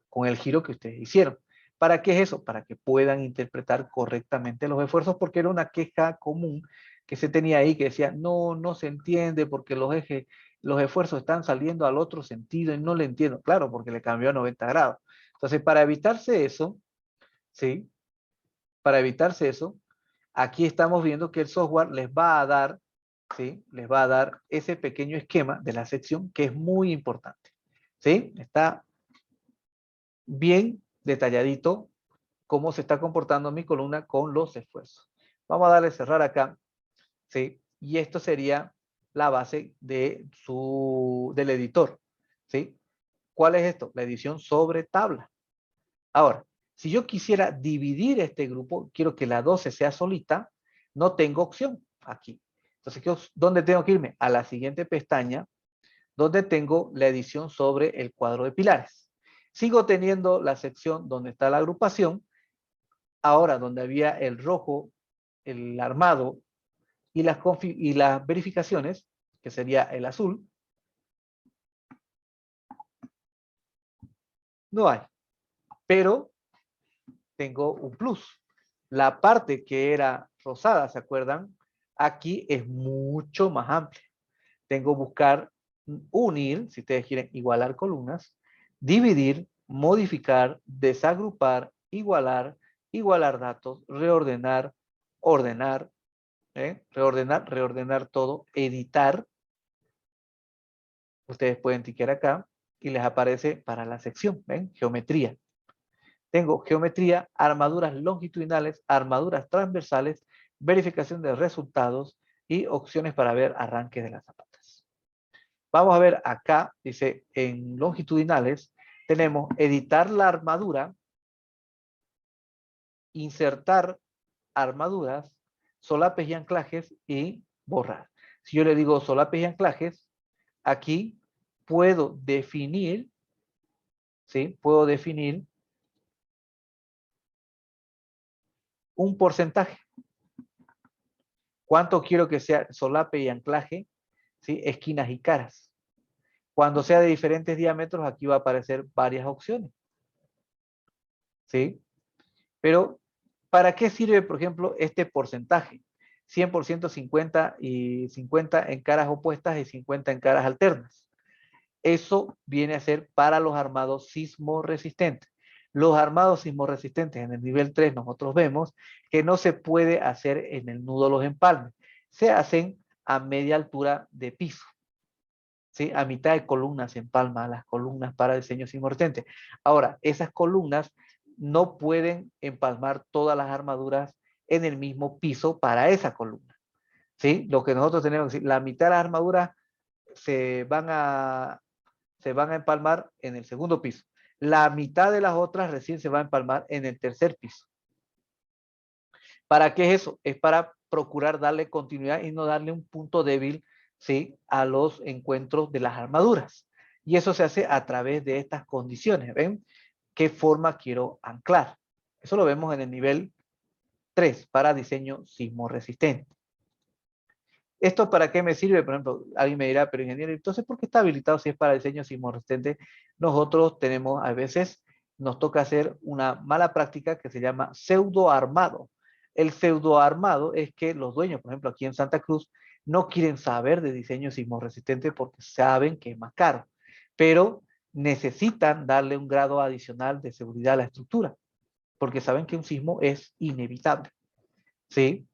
con el giro que ustedes hicieron. ¿Para qué es eso? Para que puedan interpretar correctamente los esfuerzos, porque era una queja común que se tenía ahí, que decía, no, no se entiende porque los ejes, los esfuerzos están saliendo al otro sentido y no le entiendo. Claro, porque le cambió a 90 grados. Entonces, para evitarse eso, ¿sí? Para evitarse eso, aquí estamos viendo que el software les va a dar, ¿sí?, les va a dar ese pequeño esquema de la sección que es muy importante. ¿Sí? Está bien detalladito cómo se está comportando mi columna con los esfuerzos. Vamos a darle a cerrar acá, ¿sí? Y esto sería la base del editor, ¿sí? ¿Cuál es esto? La edición sobre tabla. Ahora, si yo quisiera dividir este grupo, quiero que la 12 sea solita, no tengo opción aquí. Entonces, ¿dónde tengo que irme? A la siguiente pestaña, donde tengo la edición sobre el cuadro de pilares. Sigo teniendo la sección donde está la agrupación. Ahora, donde había el rojo, el armado y las verificaciones, que sería el azul, no hay. Pero tengo un plus. La parte que era rosada, ¿se acuerdan? Aquí es mucho más amplia. Tengo buscar, unir, si ustedes quieren, igualar columnas, dividir, modificar, desagrupar, igualar, igualar datos, reordenar, ordenar, reordenar todo, editar. Ustedes pueden tiquear acá y les aparece para la sección, ¿ven? Geometría. Tengo geometría, armaduras longitudinales, armaduras transversales, verificación de resultados y opciones para ver arranque de las zapatas. Vamos a ver acá, dice en longitudinales, tenemos editar la armadura, insertar armaduras, solapes y anclajes y borrar. Si yo le digo solapes y anclajes, aquí puedo definir, ¿sí? Puedo definir un porcentaje. ¿Cuánto quiero que sea solape y anclaje? ¿Sí? Esquinas y caras. Cuando sea de diferentes diámetros, aquí va a aparecer varias opciones. ¿Sí? Pero, ¿para qué sirve, por ejemplo, este porcentaje? 100%, 50 y 50 en caras opuestas y 50 en caras alternas. Eso viene a ser para los armados sismo resistentes. Los armados sismo resistentes en el nivel 3 nosotros vemos que no se puede hacer en el nudo de los empalmes. Se hacen a media altura de piso. ¿Sí? A mitad de columna se empalma las columnas para diseño sismo resistente. Ahora, esas columnas no pueden empalmar todas las armaduras en el mismo piso para esa columna. ¿Sí? Lo que nosotros tenemos que decir, la mitad de las armaduras se van a se van a empalmar en el segundo piso. La mitad de las otras recién se va a empalmar en el tercer piso. ¿Para qué es eso? Es para procurar darle continuidad y no darle un punto débil, ¿sí?, a los encuentros de las armaduras. Y eso se hace a través de estas condiciones. ¿Ven? ¿Qué forma quiero anclar? Eso lo vemos en el nivel 3 para diseño sismo resistente. ¿Esto para qué me sirve? Por ejemplo, alguien me dirá, pero ingeniero, entonces, ¿por qué está habilitado si es para diseño sismo resistente? Nosotros tenemos, a veces, nos toca hacer una mala práctica que se llama pseudo armado. El pseudo armado es que los dueños, por ejemplo, aquí en Santa Cruz, no quieren saber de diseño sismo resistente porque saben que es más caro, pero necesitan darle un grado adicional de seguridad a la estructura, porque saben que un sismo es inevitable, ¿sí?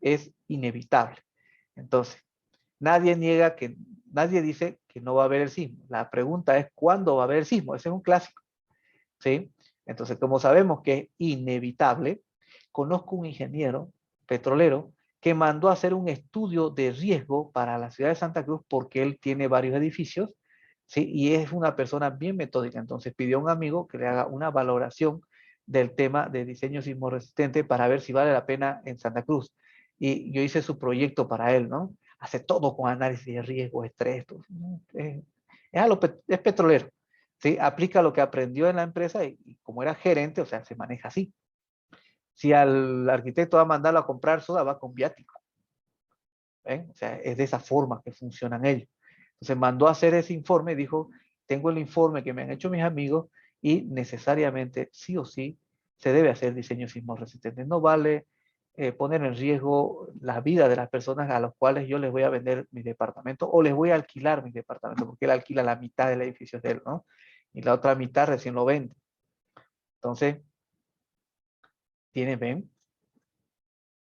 Es inevitable. Entonces, nadie dice que no va a haber el sismo. La pregunta es ¿cuándo va a haber el sismo? Ese es un clásico, ¿sí? Entonces, como sabemos que es inevitable, conozco un ingeniero petrolero que mandó a hacer un estudio de riesgo para la ciudad de Santa Cruz porque él tiene varios edificios, ¿sí? Y es una persona bien metódica. Entonces pidió a un amigo que le haga una valoración del tema de diseño sismo resistente para ver si vale la pena en Santa Cruz. Y yo hice su proyecto para él, ¿no? Hace todo con análisis de riesgo, estrés, todo. Es petrolero, ¿sí? Aplica lo que aprendió en la empresa y como era gerente, o sea, se maneja así. Si al arquitecto va a mandarlo a comprar soda, va con viático. ¿Ven? O sea, es de esa forma que funcionan ellos. Entonces mandó a hacer ese informe, dijo, tengo el informe que me han hecho mis amigos y necesariamente, sí o sí, se debe hacer diseño sismo resistente. No vale poner en riesgo la vida de las personas a las cuales yo les voy a vender mi departamento o les voy a alquilar mi departamento, porque él alquila la mitad del edificio de él, ¿no? Y la otra mitad recién lo vende. Entonces, ven,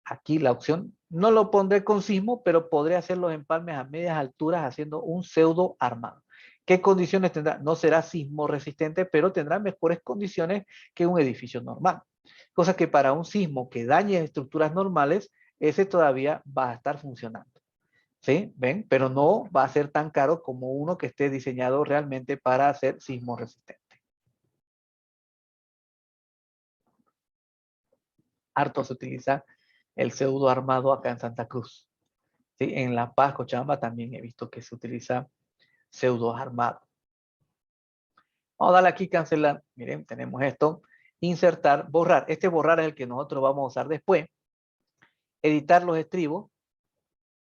aquí la opción, no lo pondré con sismo, pero podré hacer los empalmes a medias alturas haciendo un pseudo armado. ¿Qué condiciones tendrá? No será sismo resistente, pero tendrá mejores condiciones que un edificio normal. Cosa que para un sismo que dañe estructuras normales, ese todavía va a estar funcionando. ¿Sí? ¿Ven? Pero no va a ser tan caro como uno que esté diseñado realmente para hacer sismo resistente. Harto se utiliza el pseudo armado acá en Santa Cruz. ¿Sí? En La Paz, Cochabamba, también he visto que se utiliza pseudo armado. Vamos a darle aquí cancelar. Miren, tenemos esto. Insertar, borrar. Este borrar es el que nosotros vamos a usar después. Editar los estribos.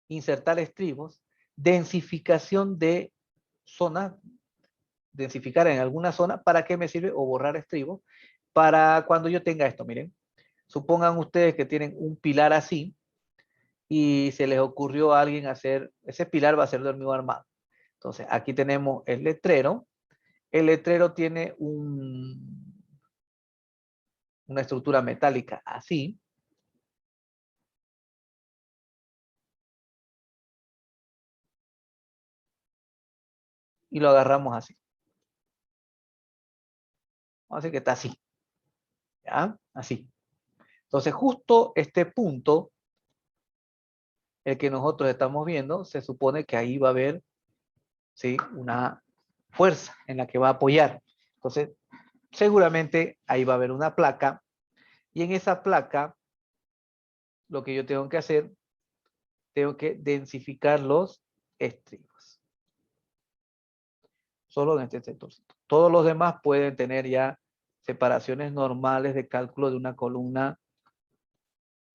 Insertar estribos. Densificación de zonas. Densificar en alguna zona. ¿Para qué me sirve? O borrar estribos. Para cuando yo tenga esto, miren. Supongan ustedes que tienen un pilar así y se les ocurrió a alguien hacer, ese pilar va a ser de hormigón armado. Entonces, aquí tenemos el letrero. El letrero tiene una estructura metálica así. Y lo agarramos así. Vamos a decir que está así. ¿Ya? Así. Entonces, justo este punto, el que nosotros estamos viendo, se supone que ahí va a haber, ¿sí?, una fuerza en la que va a apoyar. Entonces, seguramente ahí va a haber una placa. Y en esa placa, lo que yo tengo que hacer, tengo que densificar los estribos. Solo en este sector. Todos los demás pueden tener ya separaciones normales de cálculo de una columna,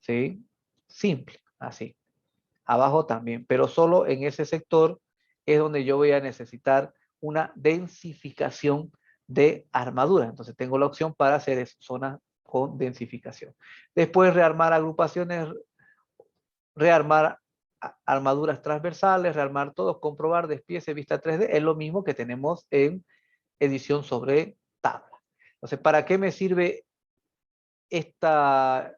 ¿sí?, simple, así. Abajo también, pero solo en ese sector es donde yo voy a necesitar una densificación de armadura. Entonces tengo la opción para hacer zonas con densificación. Después rearmar agrupaciones, rearmar armaduras transversales, rearmar todos, comprobar despiece, vista 3D, es lo mismo que tenemos en edición sobre tabla. Entonces, ¿para qué me sirve esta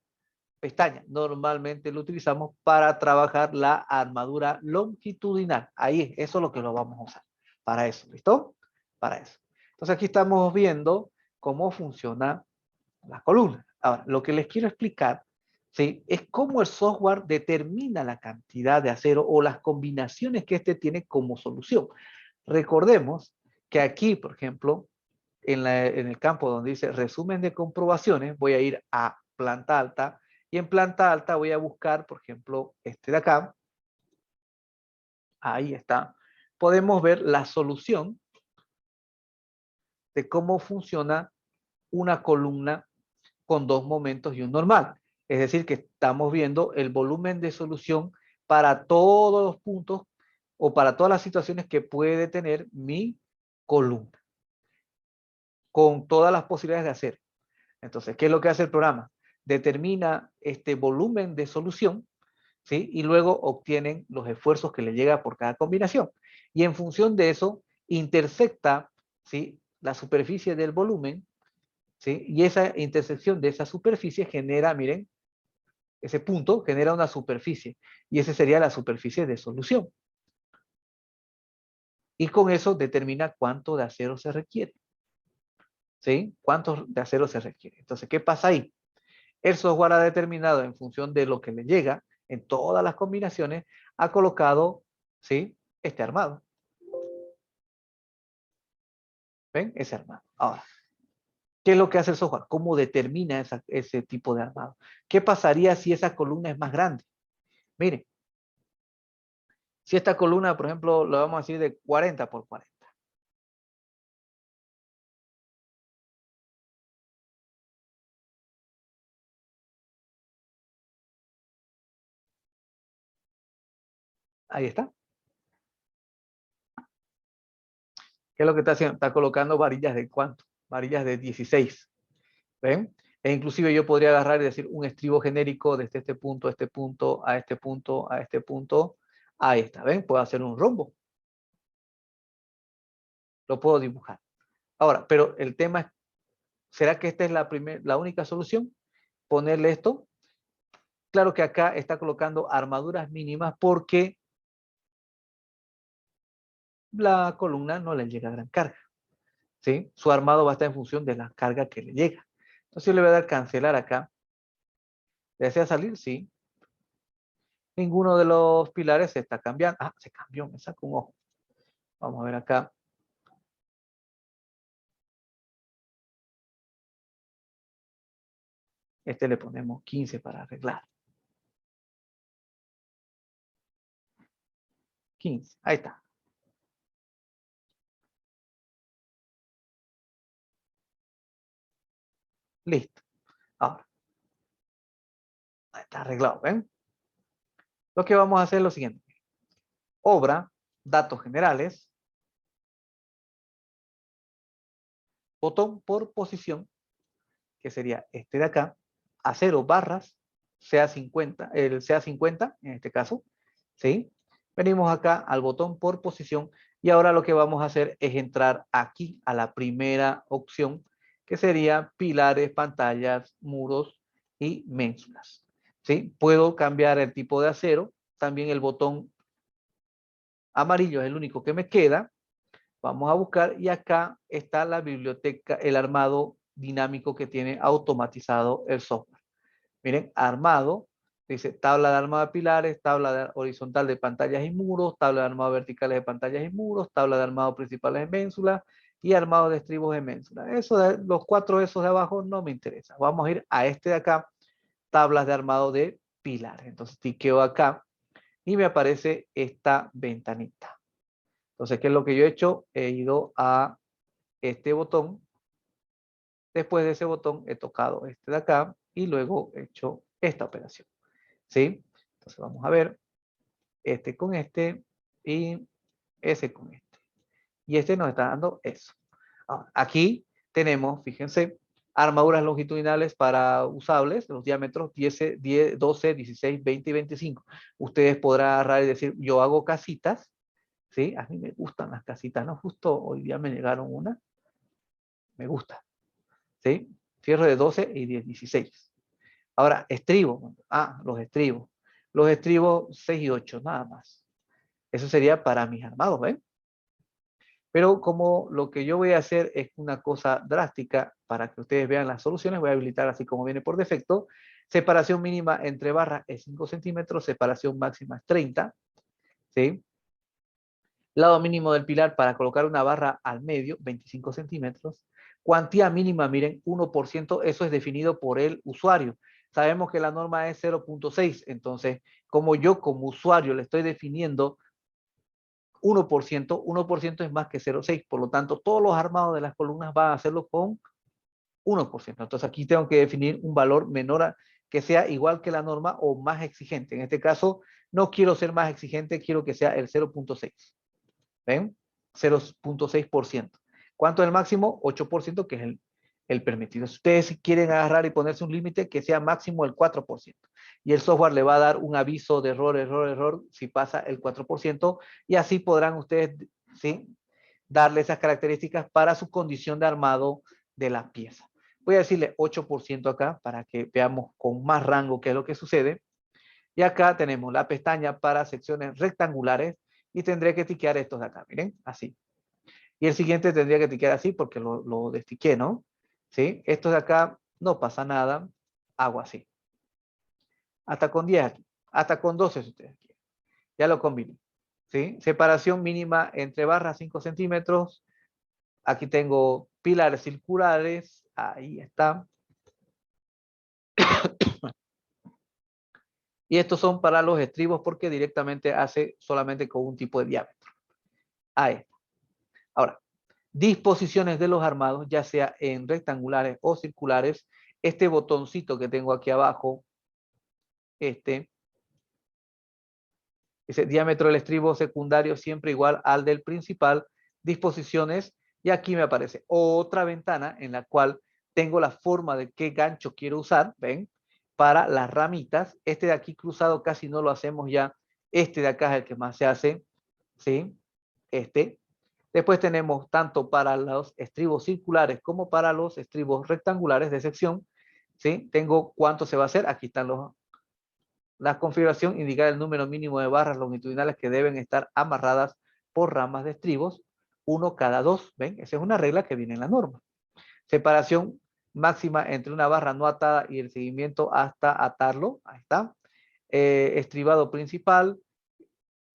pestaña? Normalmente lo utilizamos para trabajar la armadura longitudinal. Ahí, eso es lo que lo vamos a usar. Para eso, ¿listo? Para eso. Entonces, aquí estamos viendo cómo funciona la columna. Ahora, lo que les quiero explicar, ¿sí?, es cómo el software determina la cantidad de acero o las combinaciones que este tiene como solución. Recordemos que aquí, por ejemplo, en el campo donde dice resumen de comprobaciones, voy a ir a planta alta y en planta alta voy a buscar, por ejemplo, este de acá. Ahí está. Podemos ver la solución de cómo funciona una columna con dos momentos y un normal. Es decir, que estamos viendo el volumen de solución para todos los puntos o para todas las situaciones que puede tener mi columna, con todas las posibilidades de hacer. Entonces, ¿qué es lo que hace el programa? Determina este volumen de solución, ¿sí? Y luego obtienen los esfuerzos que le llega por cada combinación. Y en función de eso, intersecta, ¿sí?, la superficie del volumen, ¿sí? Y esa intersección de esa superficie genera, miren, ese punto genera una superficie. Y esa sería la superficie de solución. Y con eso determina cuánto de acero se requiere. ¿Sí? ¿Cuánto de acero se requiere? Entonces, ¿qué pasa ahí? El software ha determinado en función de lo que le llega en todas las combinaciones, ha colocado, ¿sí?, este armado. ¿Ven? Ese armado. Ahora, ¿qué es lo que hace el software? ¿Cómo determina ese tipo de armado? ¿Qué pasaría si esa columna es más grande? Miren, si esta columna, por ejemplo, lo vamos a decir de 40 por 40. Ahí está. ¿Qué es lo que está haciendo? Está colocando varillas de ¿cuánto? Varillas de 16. ¿Ven? E inclusive yo podría agarrar y decir un estribo genérico desde este punto a este punto, a este punto, a este punto, ahí está. ¿Ven? Puedo hacer un rombo. Lo puedo dibujar. Ahora, pero el tema es, ¿será que esta es la única solución? Ponerle esto. Claro que acá está colocando armaduras mínimas porque la columna no le llega gran carga. ¿Sí? Su armado va a estar en función de la carga que le llega. Entonces yo le voy a dar cancelar acá. ¿Desea salir? Sí. Ninguno de los pilares se está cambiando. Ah, se cambió, me saco un ojo. Vamos a ver acá. Este le ponemos 15 para arreglar. 15, ahí está. Listo. Ahora, ahí está arreglado, ¿ven? Lo que vamos a hacer es lo siguiente. Obra, datos generales, botón por posición, que sería este de acá, acero barras, CA50, el CA50 en este caso, ¿sí? Venimos acá al botón por posición y ahora lo que vamos a hacer es entrar aquí a la primera opción, que sería pilares, pantallas, muros y ménsulas, ¿sí? Puedo cambiar el tipo de acero, también el botón amarillo es el único que me queda. Vamos a buscar y acá está la biblioteca, el armado dinámico que tiene automatizado el software. Miren, armado, dice tabla de armado de pilares, tabla horizontal de pantallas y muros, tabla de armado verticales de pantallas y muros, tabla de armado principales de ménsulas y armado de estribos de ménsulas. Eso de los cuatro esos de abajo no me interesa. Vamos a ir a este de acá, tablas de armado de pilares. Entonces tiqueo acá y me aparece esta ventanita. Entonces, ¿qué es lo que yo he hecho? He ido a este botón. Después de ese botón he tocado este de acá y luego he hecho esta operación. ¿Sí? Entonces vamos a ver este con este y ese con este. Y este nos está dando eso. Ahora, aquí tenemos, fíjense, armaduras longitudinales para usables, los diámetros 10, 12, 16, 20 y 25. Ustedes podrán agarrar y decir, yo hago casitas, ¿sí? A mí me gustan las casitas, ¿no? Justo hoy día me llegaron una, me gusta, ¿sí? Fierro de 12 y 16. Ahora, estribo. Ah, los estribos. Los estribos 6 y 8, nada más. Eso sería para mis armados, ¿ven? Pero como lo que yo voy a hacer es una cosa drástica, para que ustedes vean las soluciones, voy a habilitar así como viene por defecto. Separación mínima entre barras es 5 centímetros, separación máxima es 30, ¿sí? Lado mínimo del pilar para colocar una barra al medio, 25 centímetros. Cuantía mínima, miren, 1%, eso es definido por el usuario. Sabemos que la norma es 0.6, entonces, como yo como usuario le estoy definiendo 1%, 1% es más que 0.6, por lo tanto, todos los armados de las columnas van a hacerlo con 1%. Entonces, aquí tengo que definir un valor menor que sea igual que la norma o más exigente. En este caso, no quiero ser más exigente, quiero que sea el 0.6. ¿Ven? 0.6%. ¿Cuánto es el máximo? 8%, que es el permitido. Si ustedes quieren agarrar y ponerse un límite, que sea máximo el 4%. Y el software le va a dar un aviso de error, error, error, si pasa el 4%, y así podrán ustedes, ¿sí?, darle esas características para su condición de armado de la pieza. Voy a decirle 8% acá para que veamos con más rango qué es lo que sucede. Y acá tenemos la pestaña para secciones rectangulares y tendré que tiquear estos de acá, miren, así. Y el siguiente tendría que tiquear así porque lo destiqué, ¿no? ¿Sí? Estos de acá no pasa nada, hago así. Hasta con 10 aquí, hasta con 12 si ustedes quieren. Ya lo combino. ¿Sí? Separación mínima entre barras 5 centímetros. Aquí tengo pilares circulares, ahí está. Y estos son para los estribos porque directamente hace solamente con un tipo de diámetro. Ahí está. Ahora, disposiciones de los armados, ya sea en rectangulares o circulares. Este botoncito que tengo aquí abajo, ese diámetro del estribo secundario siempre igual al del principal, disposiciones, y aquí me aparece otra ventana en la cual tengo la forma de qué gancho quiero usar, ¿ven? Para las ramitas. Este de aquí cruzado casi no lo hacemos ya. Este de acá es el que más se hace, ¿sí? Después tenemos tanto para los estribos circulares como para los estribos rectangulares de sección, ¿sí? Tengo cuánto se va a hacer. Aquí están la configuración, indicar el número mínimo de barras longitudinales que deben estar amarradas por ramas de estribos, 1 cada 2, ¿ven? Esa es una regla que viene en la norma. Separación máxima entre una barra no atada y el seguimiento hasta atarlo, ahí está. Estribado principal,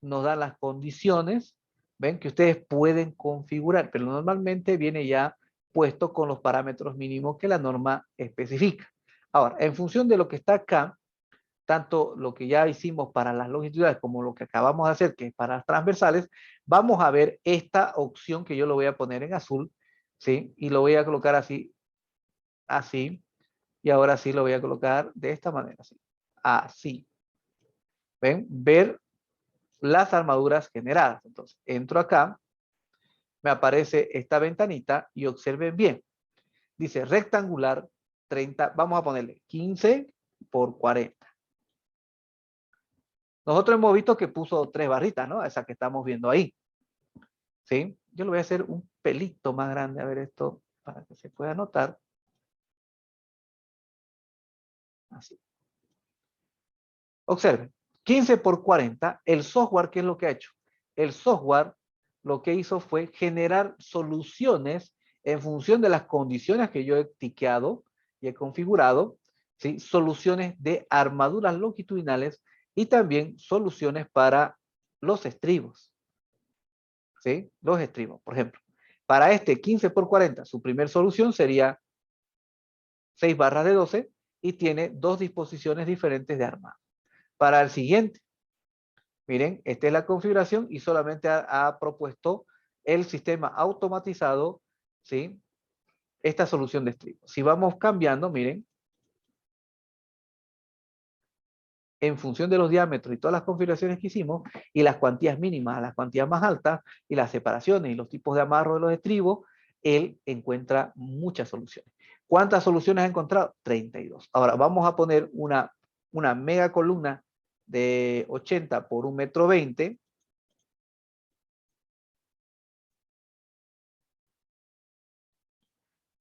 nos dan las condiciones, ven, que ustedes pueden configurar, pero normalmente viene ya puesto con los parámetros mínimos que la norma especifica. Ahora, en función de lo que está acá, tanto lo que ya hicimos para las longitudinales como lo que acabamos de hacer, que es para las transversales, vamos a ver esta opción que yo lo voy a poner en azul, ¿sí? Y lo voy a colocar así, así, y ahora sí lo voy a colocar de esta manera, así. Así. ¿Ven? Ver las armaduras generadas. Entonces, entro acá, me aparece esta ventanita y observen bien. Dice rectangular 30, vamos a ponerle 15 por 40. Nosotros hemos visto que puso 3 barritas, ¿no? Esa que estamos viendo ahí. ¿Sí? Yo lo voy a hacer un pelito más grande, a ver esto, para que se pueda notar. Así. Observen, 15 por 40, el software, ¿qué es lo que ha hecho? El software lo que hizo fue generar soluciones en función de las condiciones que yo he tiqueado y he configurado, ¿sí? Soluciones de armaduras longitudinales y también soluciones para los estribos, ¿sí? Los estribos, por ejemplo. Para este 15 por 40, su primer solución sería 6 barras de 12 y tiene 2 disposiciones diferentes de armado. Para el siguiente, miren, esta es la configuración y solamente ha propuesto el sistema automatizado, ¿sí? Esta solución de estribo. Si vamos cambiando, miren, en función de los diámetros y todas las configuraciones que hicimos, y las cuantías mínimas a las cuantías más altas, y las separaciones y los tipos de amarro de los estribos, él encuentra muchas soluciones. ¿Cuántas soluciones ha encontrado? 32. Ahora vamos a poner una mega columna de 80 por 1,20 m.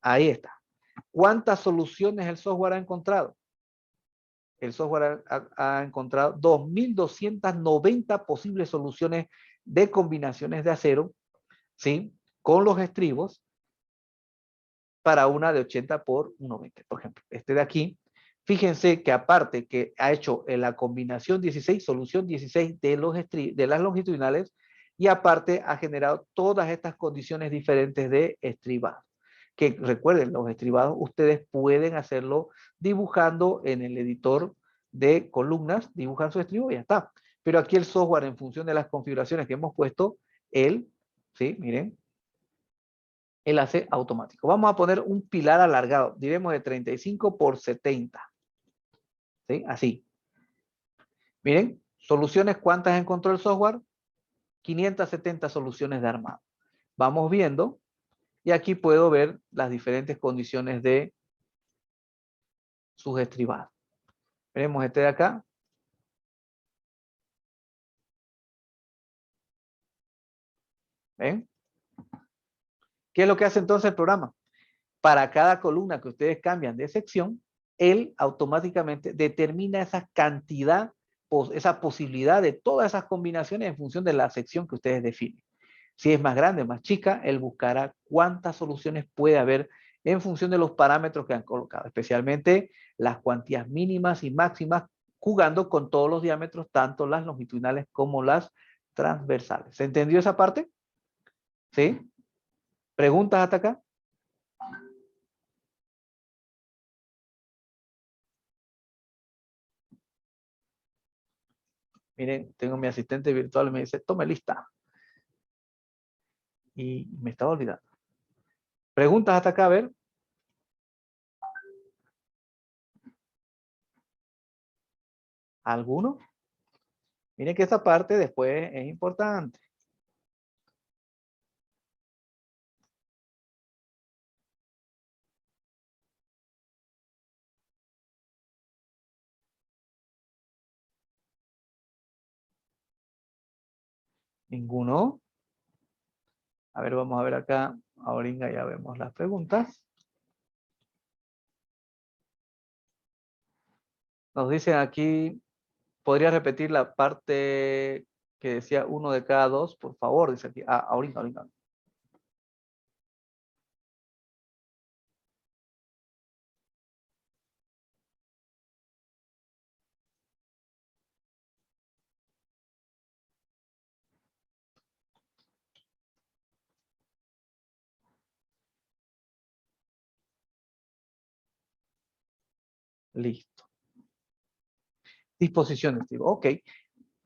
Ahí está. ¿Cuántas soluciones el software ha encontrado? El software ha encontrado 2.290 posibles soluciones de combinaciones de acero, ¿sí? Con los estribos para una de 80 por 1,20. Por ejemplo, este de aquí, fíjense que aparte que ha hecho la combinación 16, solución 16 de las longitudinales, y aparte ha generado todas estas condiciones diferentes de estribado. Que recuerden, los estribados ustedes pueden hacerlo dibujando en el editor de columnas, dibujan su estribo y ya está. Pero aquí el software, en función de las configuraciones que hemos puesto, él, ¿sí? Miren, él hace automático. Vamos a poner un pilar alargado, diremos de 35 por 70. ¿Sí? Así. Miren, soluciones, ¿cuántas encontró el software? 570 soluciones de armado. Vamos viendo, y aquí puedo ver las diferentes condiciones de sus estribados. Veremos este de acá. ¿Ven? ¿Qué es lo que hace entonces el programa? Para cada columna que ustedes cambian de sección, él automáticamente determina esa cantidad, esa posibilidad de todas esas combinaciones en función de la sección que ustedes definen. Si es más grande o más chica, él buscará cuántas soluciones puede haber en función de los parámetros que han colocado, especialmente las cuantías mínimas y máximas, jugando con todos los diámetros, tanto las longitudinales como las transversales. ¿Se entendió esa parte? ¿Sí? ¿Preguntas hasta acá? Miren, tengo mi asistente virtual y me dice, tome lista. Y me estaba olvidando. ¿Preguntas hasta acá? A ver. ¿Alguno? Miren que esta parte después es importante. ¿Ninguno? A ver, vamos a ver acá. Ahorita ya vemos las preguntas. Nos dicen aquí, ¿podría repetir la parte que decía uno de cada dos? Por favor, dice aquí. Ah, ahorita. Listo. Disposiciones, digo, ok.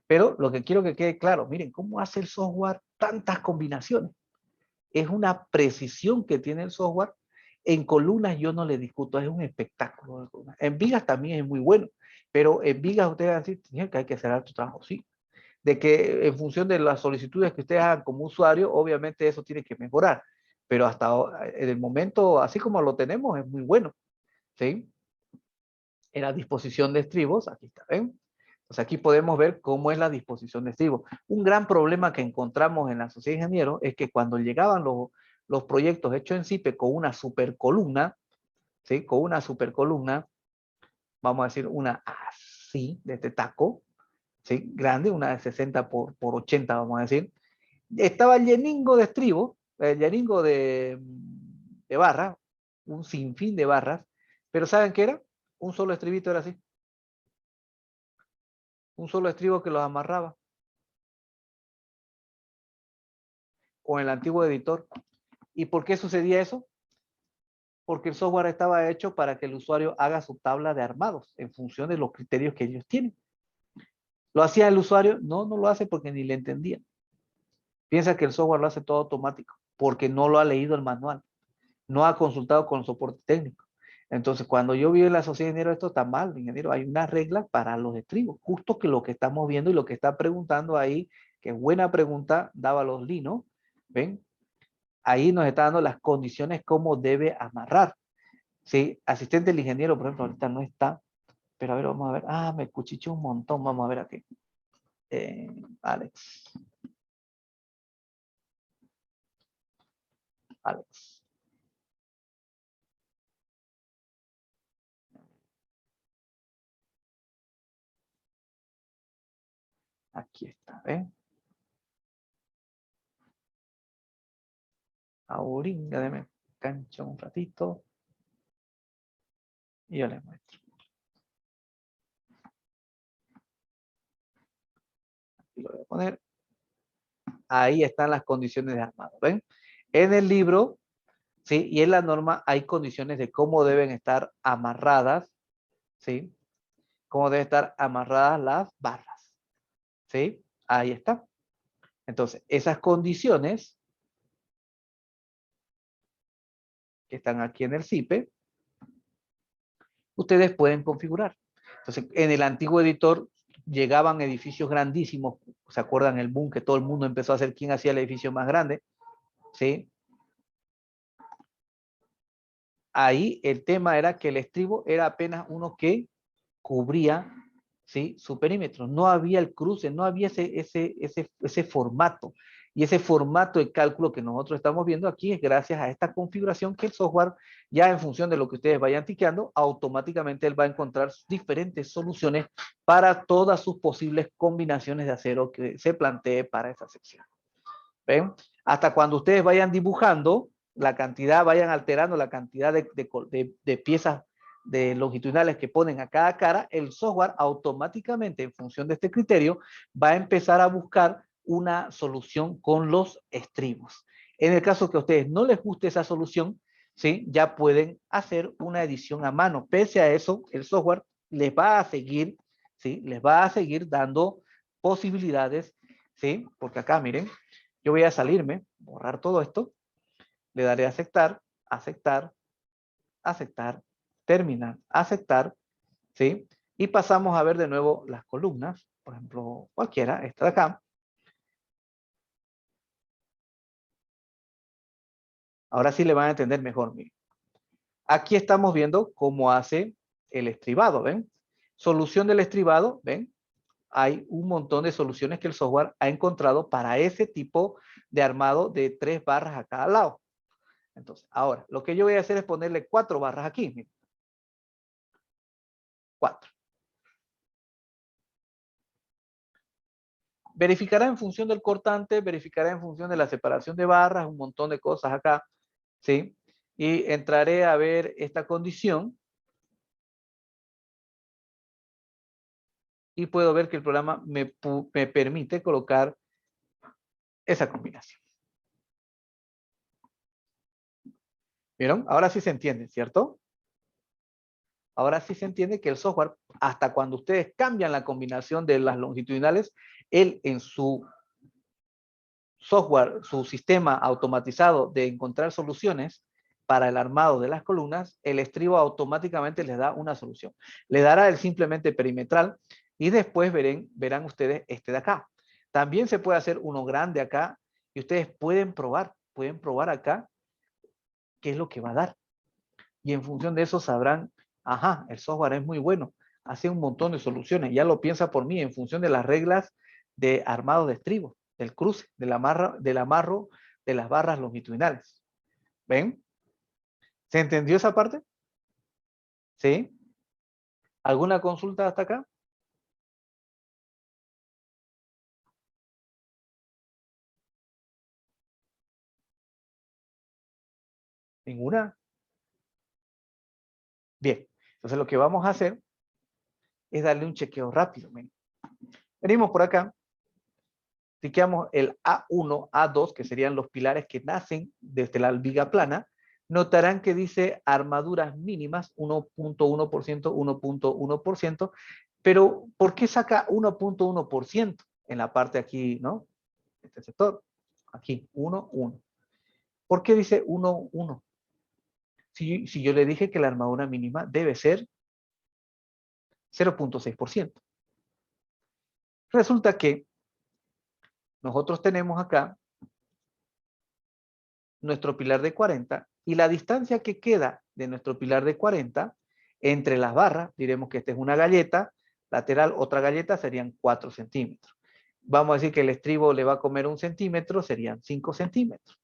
Pero lo que quiero que quede claro, miren, ¿cómo hace el software tantas combinaciones? Es una precisión que tiene el software. En columnas yo no le discuto, es un espectáculo. En vigas también es muy bueno, pero en vigas ustedes van a decir que hay que hacer tu trabajo, sí. De que en función de las solicitudes que ustedes hagan como usuario, obviamente eso tiene que mejorar, pero hasta en el momento, así como lo tenemos, es muy bueno, ¿sí? En la disposición de estribos, aquí está, ¿ven? Entonces aquí podemos ver cómo es la disposición de estribos. Un gran problema que encontramos en la sociedad de ingenieros es que cuando llegaban los proyectos hechos en CIPE con una supercolumna, ¿sí? Con una supercolumna, vamos a decir una así, de este taco, ¿sí? Grande, una de 60 por 80, vamos a decir. Estaba lleningo de estribos, lleningo de barras, un sinfín de barras, pero ¿saben qué era? Un solo estribito era así. Un solo estribo que los amarraba con el antiguo editor. ¿Y por qué sucedía eso? Porque el software estaba hecho para que el usuario haga su tabla de armados en función de los criterios que ellos tienen. ¿Lo hacía el usuario? No, no lo hace porque ni le entendía. Piensa que el software lo hace todo automático porque no lo ha leído el manual, no ha consultado con el soporte técnico. Entonces, cuando yo vi en la sociedad de ingeniero, esto está mal, ingeniero, hay una regla para los estribos, justo que lo que estamos viendo y lo que está preguntando ahí, que es buena pregunta, daba los Lino, ¿ven? Ahí nos está dando las condiciones cómo debe amarrar. ¿Sí? Asistente del ingeniero, por ejemplo, ahorita no está, pero a ver, vamos a ver. Ah, me cuchiché un montón, vamos a ver aquí. Alex. Alex. Aquí está, ¿ven? Auringa, déme cancha un ratito y yo les muestro. Aquí lo voy a poner. ahí están las condiciones de armado, ¿ven? En el libro, ¿sí? Y en la norma hay condiciones de cómo deben estar amarradas, ¿sí? Cómo deben estar amarradas las barras, ¿sí? Ahí está. Entonces, esas condiciones que están aquí en el CIPE, ustedes pueden configurar. Entonces, en el antiguo editor llegaban edificios grandísimos, ¿se acuerdan el boom que todo el mundo empezó a hacer quién hacía el edificio más grande? ¿Sí? Ahí el tema era que el estribo era apenas uno que cubría, ¿sí? Su perímetro. No había el cruce, no había ese formato. Y ese formato de cálculo que nosotros estamos viendo aquí es gracias a esta configuración que el software, ya en función de lo que ustedes vayan tiqueando, automáticamente él va a encontrar diferentes soluciones para todas sus posibles combinaciones de acero que se plantee para esa sección. ¿Ven? Hasta cuando ustedes vayan dibujando la cantidad, vayan alterando la cantidad de piezas de longitudinales que ponen a cada cara, el software automáticamente, en función de este criterio, va a empezar a buscar una solución con los estribos. En el caso que a ustedes no les guste esa solución, ¿sí? Ya pueden hacer una edición a mano. Pese a eso, el software les va a seguir, ¿sí? Les va a seguir dando posibilidades, ¿sí? Porque acá, miren, yo voy a salirme, borrar todo esto, le daré a aceptar, aceptar, aceptar, terminar, aceptar, ¿sí? Y pasamos a ver de nuevo las columnas, por ejemplo, cualquiera, esta de acá. Ahora sí le van a entender mejor, miren. Aquí estamos viendo cómo hace el estribado, ¿ven? Solución del estribado, ¿ven? Hay un montón de soluciones que el software ha encontrado para ese tipo de armado de 3 barras a cada lado. Entonces, ahora, lo que yo voy a hacer es ponerle 4 barras aquí, miren. 4. Verificará en función del cortante, verificará en función de la separación de barras, un montón de cosas acá, ¿sí? Y entraré a ver esta condición y puedo ver que el programa me permite colocar esa combinación. ¿Vieron? Ahora sí se entiende, ¿cierto? Ahora sí se entiende que el software, hasta cuando ustedes cambian la combinación de las longitudinales, él en su software, su sistema automatizado de encontrar soluciones para el armado de las columnas, el estribo automáticamente les da una solución. Le dará el simplemente perimetral y después verán ustedes este de acá. También se puede hacer uno grande acá y ustedes pueden probar acá qué es lo que va a dar. Y en función de eso sabrán, ajá, el software es muy bueno, hace un montón de soluciones, ya lo piensa por mí en función de las reglas de armado de estribo, del cruce, del amarro de las barras longitudinales. ¿Ven? ¿Se entendió esa parte? ¿Sí? ¿Alguna consulta hasta acá? ¿Ninguna? Bien. Entonces lo que vamos a hacer es darle un chequeo rápido. ¿Ven? Venimos por acá, cliqueamos el A1, A2, que serían los pilares que nacen desde la viga plana. Notarán que dice armaduras mínimas 1.1%, 1.1%, pero ¿por qué saca 1.1% en la parte aquí, ¿no? Este sector, aquí, 1, 1. ¿Por qué dice 1, 1? Si yo le dije que la armadura mínima debe ser 0.6%. Resulta que nosotros tenemos acá nuestro pilar de 40 y la distancia que queda de nuestro pilar de 40 entre las barras, diremos que esta es una galleta, lateral otra galleta serían 4 centímetros. Vamos a decir que el estribo le va a comer 1 centímetro, serían 5 centímetros.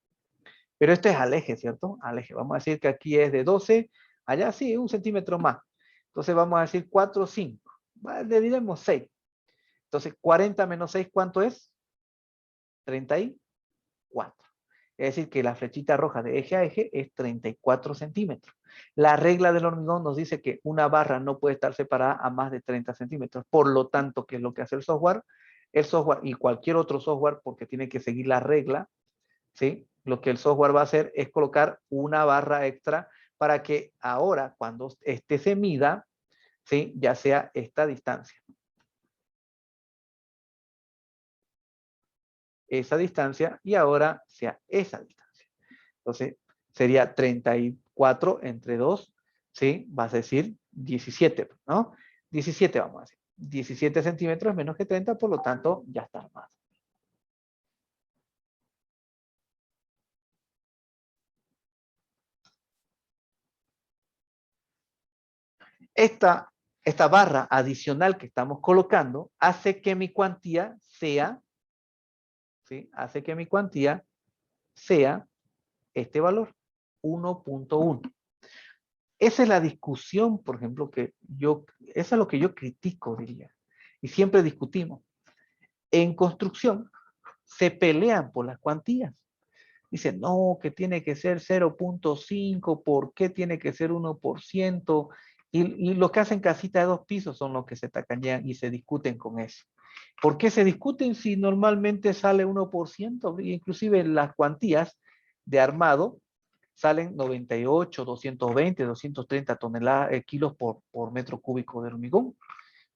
Pero esto es al eje, ¿cierto? Al eje. Vamos a decir que aquí es de 12, allá sí, 1 centímetro más. Entonces vamos a decir 4, 5. Le diremos 6. Entonces 40 menos 6, ¿cuánto es? 34. Es decir, que la flechita roja de eje a eje es 34 centímetros. La regla del hormigón nos dice que una barra no puede estar separada a más de 30 centímetros. Por lo tanto, ¿qué es lo que hace el software? el software y cualquier otro software, porque tiene que seguir la regla, ¿sí? Lo que el software va a hacer es colocar una barra extra para que ahora, cuando este se mida, ¿sí? Ya sea esta distancia. Esa distancia y ahora sea esa distancia. Entonces, sería 34 entre 2, ¿sí? Vas a decir 17, ¿no? 17 vamos a decir. 17 centímetros menos que 30, por lo tanto, ya está armado. Esta, esta barra adicional que estamos colocando hace que mi cuantía sea, ¿sí? Hace que mi cuantía sea este valor, 1.1. Esa es la discusión, por ejemplo, eso es lo que yo critico, diría. Y siempre discutimos. En construcción se pelean por las cuantías. Dicen, no, que tiene que ser 0.5, ¿por qué tiene que ser 1%? Y los que hacen casita de 2 pisos son los que se tacañean y se discuten con eso. ¿Por qué se discuten si normalmente sale 1%? Inclusive las cuantías de armado salen 98, 220, 230 toneladas, kilos por metro cúbico de hormigón.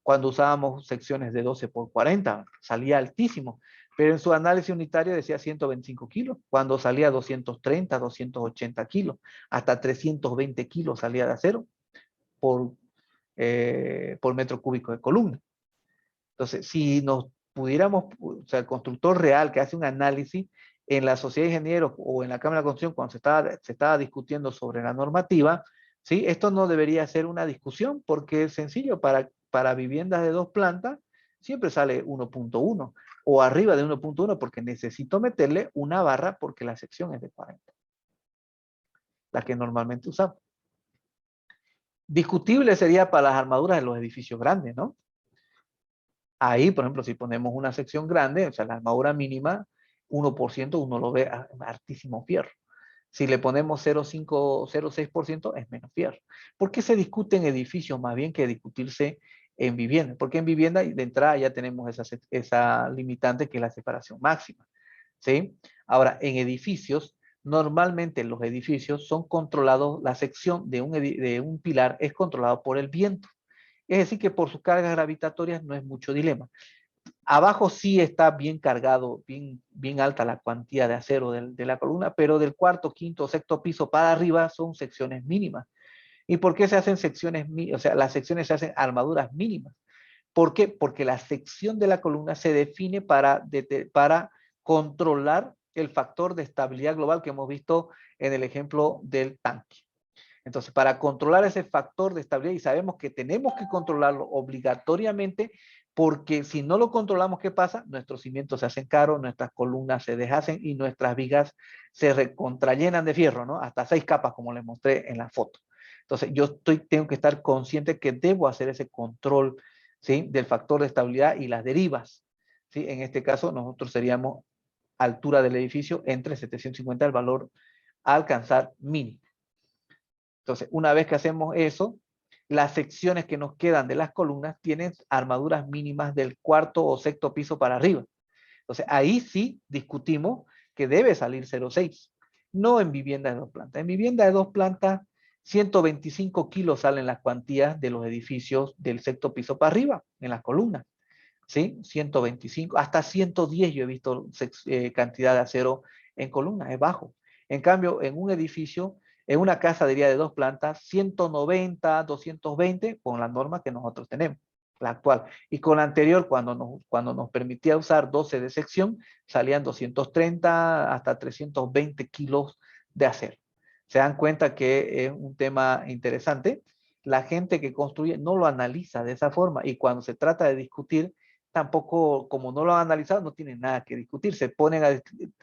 Cuando usábamos secciones de 12 por 40, salía altísimo, pero en su análisis unitario decía 125 kilos, cuando salía 230, 280 kilos, hasta 320 kilos salía de acero por, por metro cúbico de columna. Entonces, si nos pudiéramos, o sea, el constructor real que hace un análisis en la sociedad de ingenieros o en la Cámara de Construcción cuando se estaba discutiendo sobre la normativa, ¿sí? Esto no debería ser una discusión porque es sencillo, para viviendas de 2 plantas siempre sale 1.1 o arriba de 1.1 porque necesito meterle una barra porque la sección es de 40, la que normalmente usamos. Discutible sería para las armaduras de los edificios grandes, ¿no? Ahí, por ejemplo, si ponemos una sección grande, o sea, la armadura mínima, 1%, uno lo ve a altísimo fierro. Si le ponemos 0,5, 0,6%, es menos fierro. ¿Por qué se discute en edificios más bien que discutirse en vivienda? Porque en vivienda de entrada ya tenemos esa limitante que es la separación máxima, ¿sí? Ahora, en edificios, normalmente los edificios son controlados, la sección de un pilar es controlado por el viento. Es decir, que por sus cargas gravitatorias no es mucho dilema. Abajo sí está bien cargado, bien alta la cuantía de acero de la columna, pero del cuarto, quinto, sexto piso para arriba son secciones mínimas. ¿Y por qué se hacen secciones mínimas? O sea, las secciones se hacen armaduras mínimas. ¿Por qué? Porque la sección de la columna se define para controlar el factor de estabilidad global que hemos visto en el ejemplo del tanque. Entonces, para controlar ese factor de estabilidad, y sabemos que tenemos que controlarlo obligatoriamente, porque si no lo controlamos, ¿qué pasa? Nuestros cimientos se hacen caros, nuestras columnas se deshacen y nuestras vigas se recontrallenan de fierro, ¿no? Hasta 6 capas, como les mostré en la foto. Entonces, tengo que estar consciente que debo hacer ese control, ¿sí? Del factor de estabilidad y las derivas, ¿sí? En este caso, nosotros seríamos altura del edificio entre 750, el valor a alcanzar mínimo. Entonces, una vez que hacemos eso, las secciones que nos quedan de las columnas tienen armaduras mínimas del cuarto o sexto piso para arriba. Entonces, ahí sí discutimos que debe salir 0,6, no en vivienda de 2 plantas. En vivienda de 2 plantas, 125 kilos salen las cuantías de los edificios del sexto piso para arriba, en las columnas. ¿Sí? 125, hasta 110 yo he visto cantidad de acero en columnas, es bajo. En cambio, en un edificio, en una casa diría de 2 plantas, 190, 220 con la norma que nosotros tenemos, la actual. Y con la anterior, cuando nos permitía usar 12 de sección, salían 230 hasta 320 kilos de acero. Se dan cuenta que es un tema interesante. La gente que construye no lo analiza de esa forma y cuando se trata de discutir, tampoco, como no lo han analizado, no tienen nada que discutir. Se ponen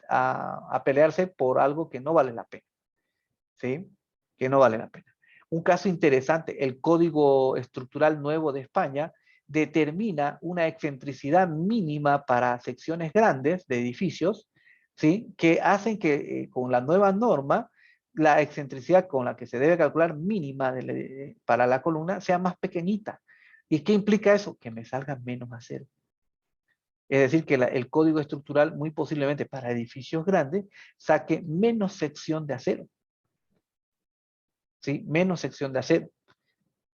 a pelearse por algo que no vale la pena. ¿Sí? Que no vale la pena. Un caso interesante, el Código Estructural Nuevo de España determina una excentricidad mínima para secciones grandes de edificios, ¿sí? Que hacen que con la nueva norma, la excentricidad con la que se debe calcular mínima para la columna sea más pequeñita. ¿Y qué implica eso? Que me salga menos acero. Es decir, que el código estructural muy posiblemente para edificios grandes saque menos sección de acero. ¿Sí? Menos sección de acero.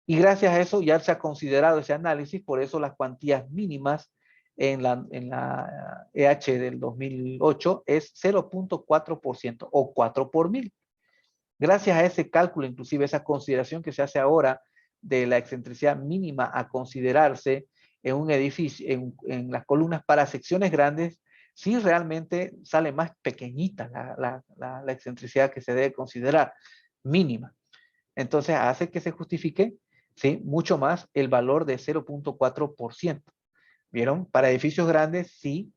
Y gracias a eso ya se ha considerado ese análisis, por eso las cuantías mínimas en la EH del 2008 es 0.4% o 4 por mil. Gracias a ese cálculo, inclusive esa consideración que se hace ahora de la excentricidad mínima a considerarse en un edificio, en las columnas para secciones grandes, sí realmente sale más pequeñita la excentricidad que se debe considerar mínima. Entonces hace que se justifique, ¿sí?, mucho más el valor de 0.4%. ¿Vieron? Para edificios grandes sí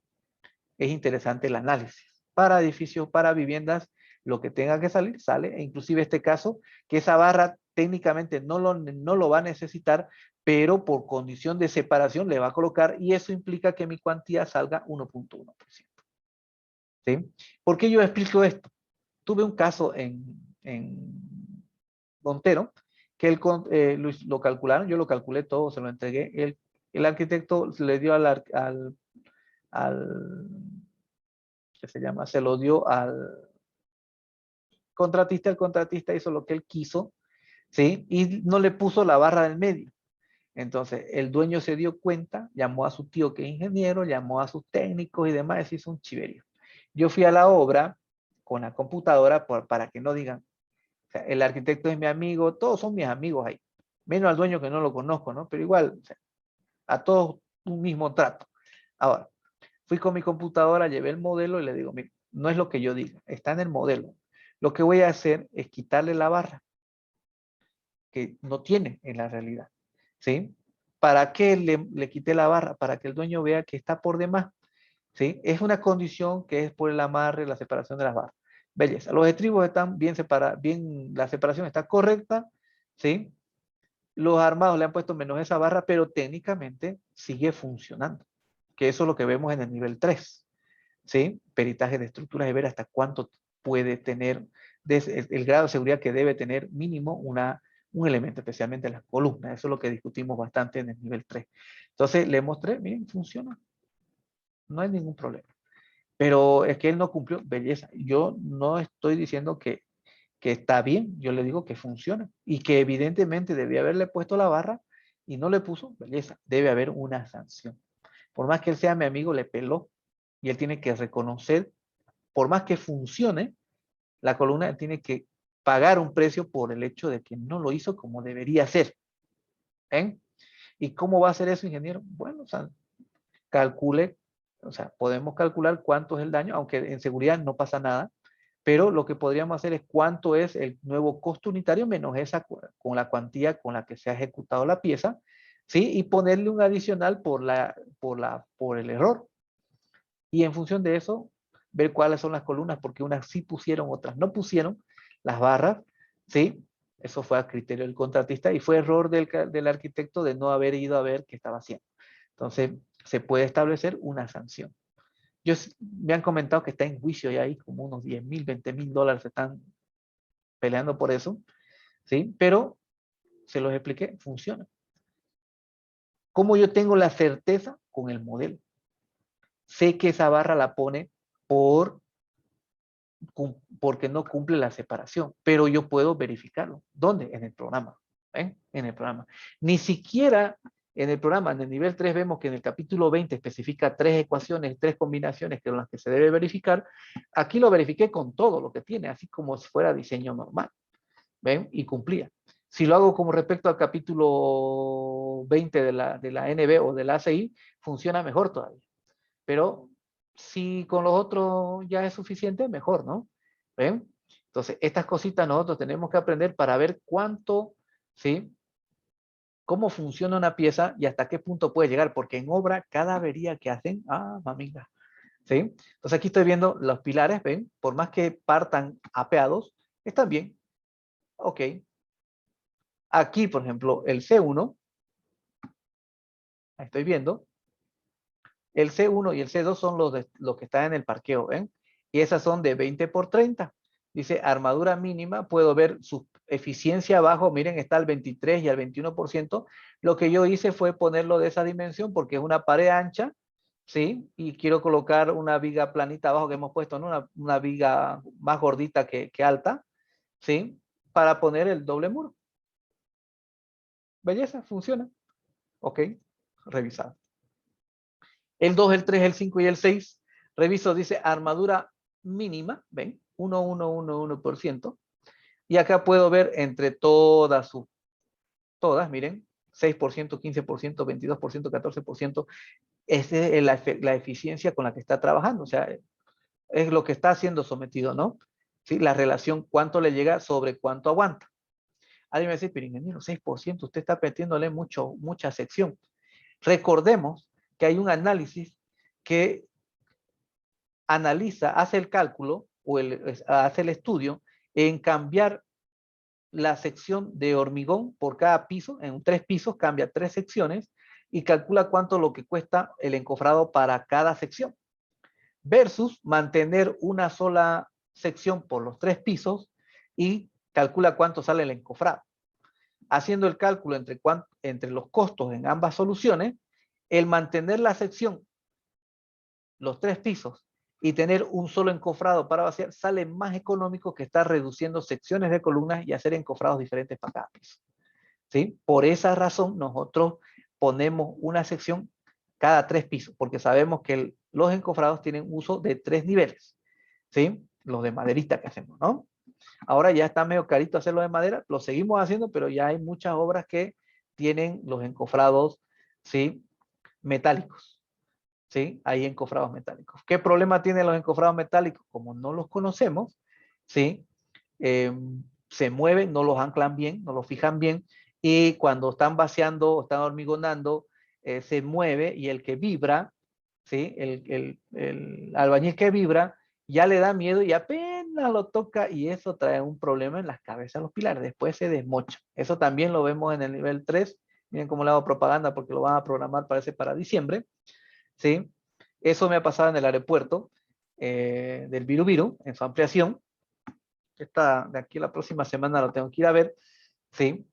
es interesante el análisis. Para edificios, para viviendas, lo que tenga que salir, sale. E inclusive este caso, que esa barra técnicamente no lo va a necesitar, pero por condición de separación le va a colocar y eso implica que mi cuantía salga 1.1%. ¿Sí? ¿Por qué yo explico esto? Tuve un caso en Montero, que lo calcularon, yo lo calculé todo, se lo entregué, el arquitecto le dio ¿qué se llama? Se lo dio al contratista, el contratista hizo lo que él quiso, ¿sí? Y no le puso la barra del medio. Entonces, el dueño se dio cuenta, llamó a su tío que es ingeniero, llamó a sus técnicos y demás, y hizo un chiverío. Yo fui a la obra con la computadora para que no digan, o sea, el arquitecto es mi amigo, todos son mis amigos ahí, menos al dueño que no lo conozco, ¿no? Pero igual, o sea, a todos un mismo trato. Ahora, fui con mi computadora, llevé el modelo y le digo, mira, no es lo que yo diga, está en el modelo. Lo que voy a hacer es quitarle la barra, que no tiene en la realidad, ¿sí? ¿Para qué le quité la barra? Para que el dueño vea que está por demás, ¿sí? Es una condición que es por el amarre, la separación de las barras. Belleza, los estribos están bien separados, bien, la separación está correcta, ¿sí? Los armados le han puesto menos esa barra, pero técnicamente sigue funcionando, que eso es lo que vemos en el nivel 3, ¿sí? Peritaje de estructuras y ver hasta cuánto puede tener, el grado de seguridad que debe tener mínimo un elemento, especialmente las columnas. Eso es lo que discutimos bastante en el nivel 3. Entonces le mostré, miren, funciona, no hay ningún problema. Pero es que él no cumplió, belleza. Yo no estoy diciendo que está bien, yo le digo que funciona y que evidentemente debía haberle puesto la barra y no le puso, belleza, debe haber una sanción. Por más que él sea mi amigo, le peló y él tiene que reconocer, por más que funcione, la columna tiene que pagar un precio por el hecho de que no lo hizo como debería ser. ¿Eh? ¿Y cómo va a hacer eso, ingeniero? Bueno, o sea, calcule, o sea, podemos calcular cuánto es el daño, aunque en seguridad no pasa nada, pero lo que podríamos hacer es cuánto es el nuevo costo unitario menos esa con la cuantía con la que se ha ejecutado la pieza, ¿sí? Y ponerle un adicional por el error. Y en función de eso, ver cuáles son las columnas, porque unas sí pusieron, otras no pusieron las barras, ¿sí? Eso fue a criterio del contratista y fue error del arquitecto de no haber ido a ver qué estaba haciendo. Entonces, se puede establecer una sanción. Me han comentado que está en juicio y ahí como unos 10,000, 20,000 dólares se están peleando por eso, ¿sí? Pero se los expliqué, funciona. ¿Cómo yo tengo la certeza? Con el modelo. Sé que esa barra la pone porque no cumple la separación, pero yo puedo verificarlo. ¿Dónde? En el programa. ¿Ven? En el programa. Ni siquiera en el programa, en el nivel 3 vemos que en el capítulo 20 especifica 3 ecuaciones, 3 combinaciones que son las que se debe verificar. Aquí lo verifiqué con todo lo que tiene, así como si fuera diseño normal. ¿Ven? Y cumplía. Si lo hago como respecto al capítulo 20 de la NB o de la ACI, funciona mejor todavía. Pero si con los otros ya es suficiente, mejor, ¿no? ¿Ven? Entonces, estas cositas nosotros tenemos que aprender para ver cuánto, ¿sí? Cómo funciona una pieza y hasta qué punto puede llegar, porque en obra, cada avería que hacen, mamiga, ¿sí? Entonces aquí estoy viendo los pilares, ¿ven? Por más que partan apeados, están bien. Ok. Aquí, por ejemplo, el C1, estoy viendo, el C1 y el C2 son los que están en el parqueo, ¿ven? Y esas son de 20 por 30. Dice armadura mínima, puedo ver su eficiencia abajo, miren, está al 23 y al 21%. Lo que yo hice fue ponerlo de esa dimensión porque es una pared ancha, ¿sí? Y quiero colocar una viga planita abajo que hemos puesto, ¿no? Una viga más gordita que alta, ¿sí? Para poner el doble muro. Belleza, funciona. Ok, revisar. El 2, el 3, el 5 y el 6. Reviso, dice armadura mínima, ¿ven? 1,111%. Y acá puedo ver entre todas, miren, 6%, 15%, 22%, 14%. Esa es la eficiencia con la que está trabajando. O sea, es lo que está siendo sometido, ¿no? ¿Sí? La relación, cuánto le llega sobre cuánto aguanta. Alguien me dice, pero ingeniero, 6%, usted está metiéndole mucha sección. Recordemos que hay un análisis que analiza, hace el cálculo o hace el estudio en cambiar la sección de hormigón por cada piso, en 3 pisos cambia 3 secciones y calcula cuánto lo que cuesta el encofrado para cada sección, versus mantener una sola sección por los 3 pisos y calcula cuánto sale el encofrado. Haciendo el cálculo entre los costos en ambas soluciones, el mantener la sección, los 3 pisos, y tener un solo encofrado para vaciar, sale más económico que estar reduciendo secciones de columnas y hacer encofrados diferentes para cada piso. ¿Sí? Por esa razón, nosotros ponemos una sección cada 3 pisos, porque sabemos que los encofrados tienen uso de 3 niveles. ¿Sí? Los de maderita que hacemos, ¿no? Ahora ya está medio carito hacerlo de madera, lo seguimos haciendo, pero ya hay muchas obras que tienen los encofrados, ¿sí? Metálicos. ¿Sí? Hay encofrados metálicos. ¿Qué problema tienen los encofrados metálicos? Como no los conocemos, ¿sí? Se mueven, no los anclan bien, no los fijan bien, y cuando están vaciando o están hormigonando, se mueve y el que vibra, ¿sí? El albañil que vibra, ya le da miedo y apenas lo toca y eso trae un problema en las cabezas de los pilares. Después se desmocha. Eso también lo vemos en el nivel 3. Miren cómo le hago propaganda porque lo van a programar, parece, para diciembre. ¿Sí? Eso me ha pasado en el aeropuerto del Viru Viru, en su ampliación. Esta, de aquí a la próxima semana lo tengo que ir a ver, ¿sí?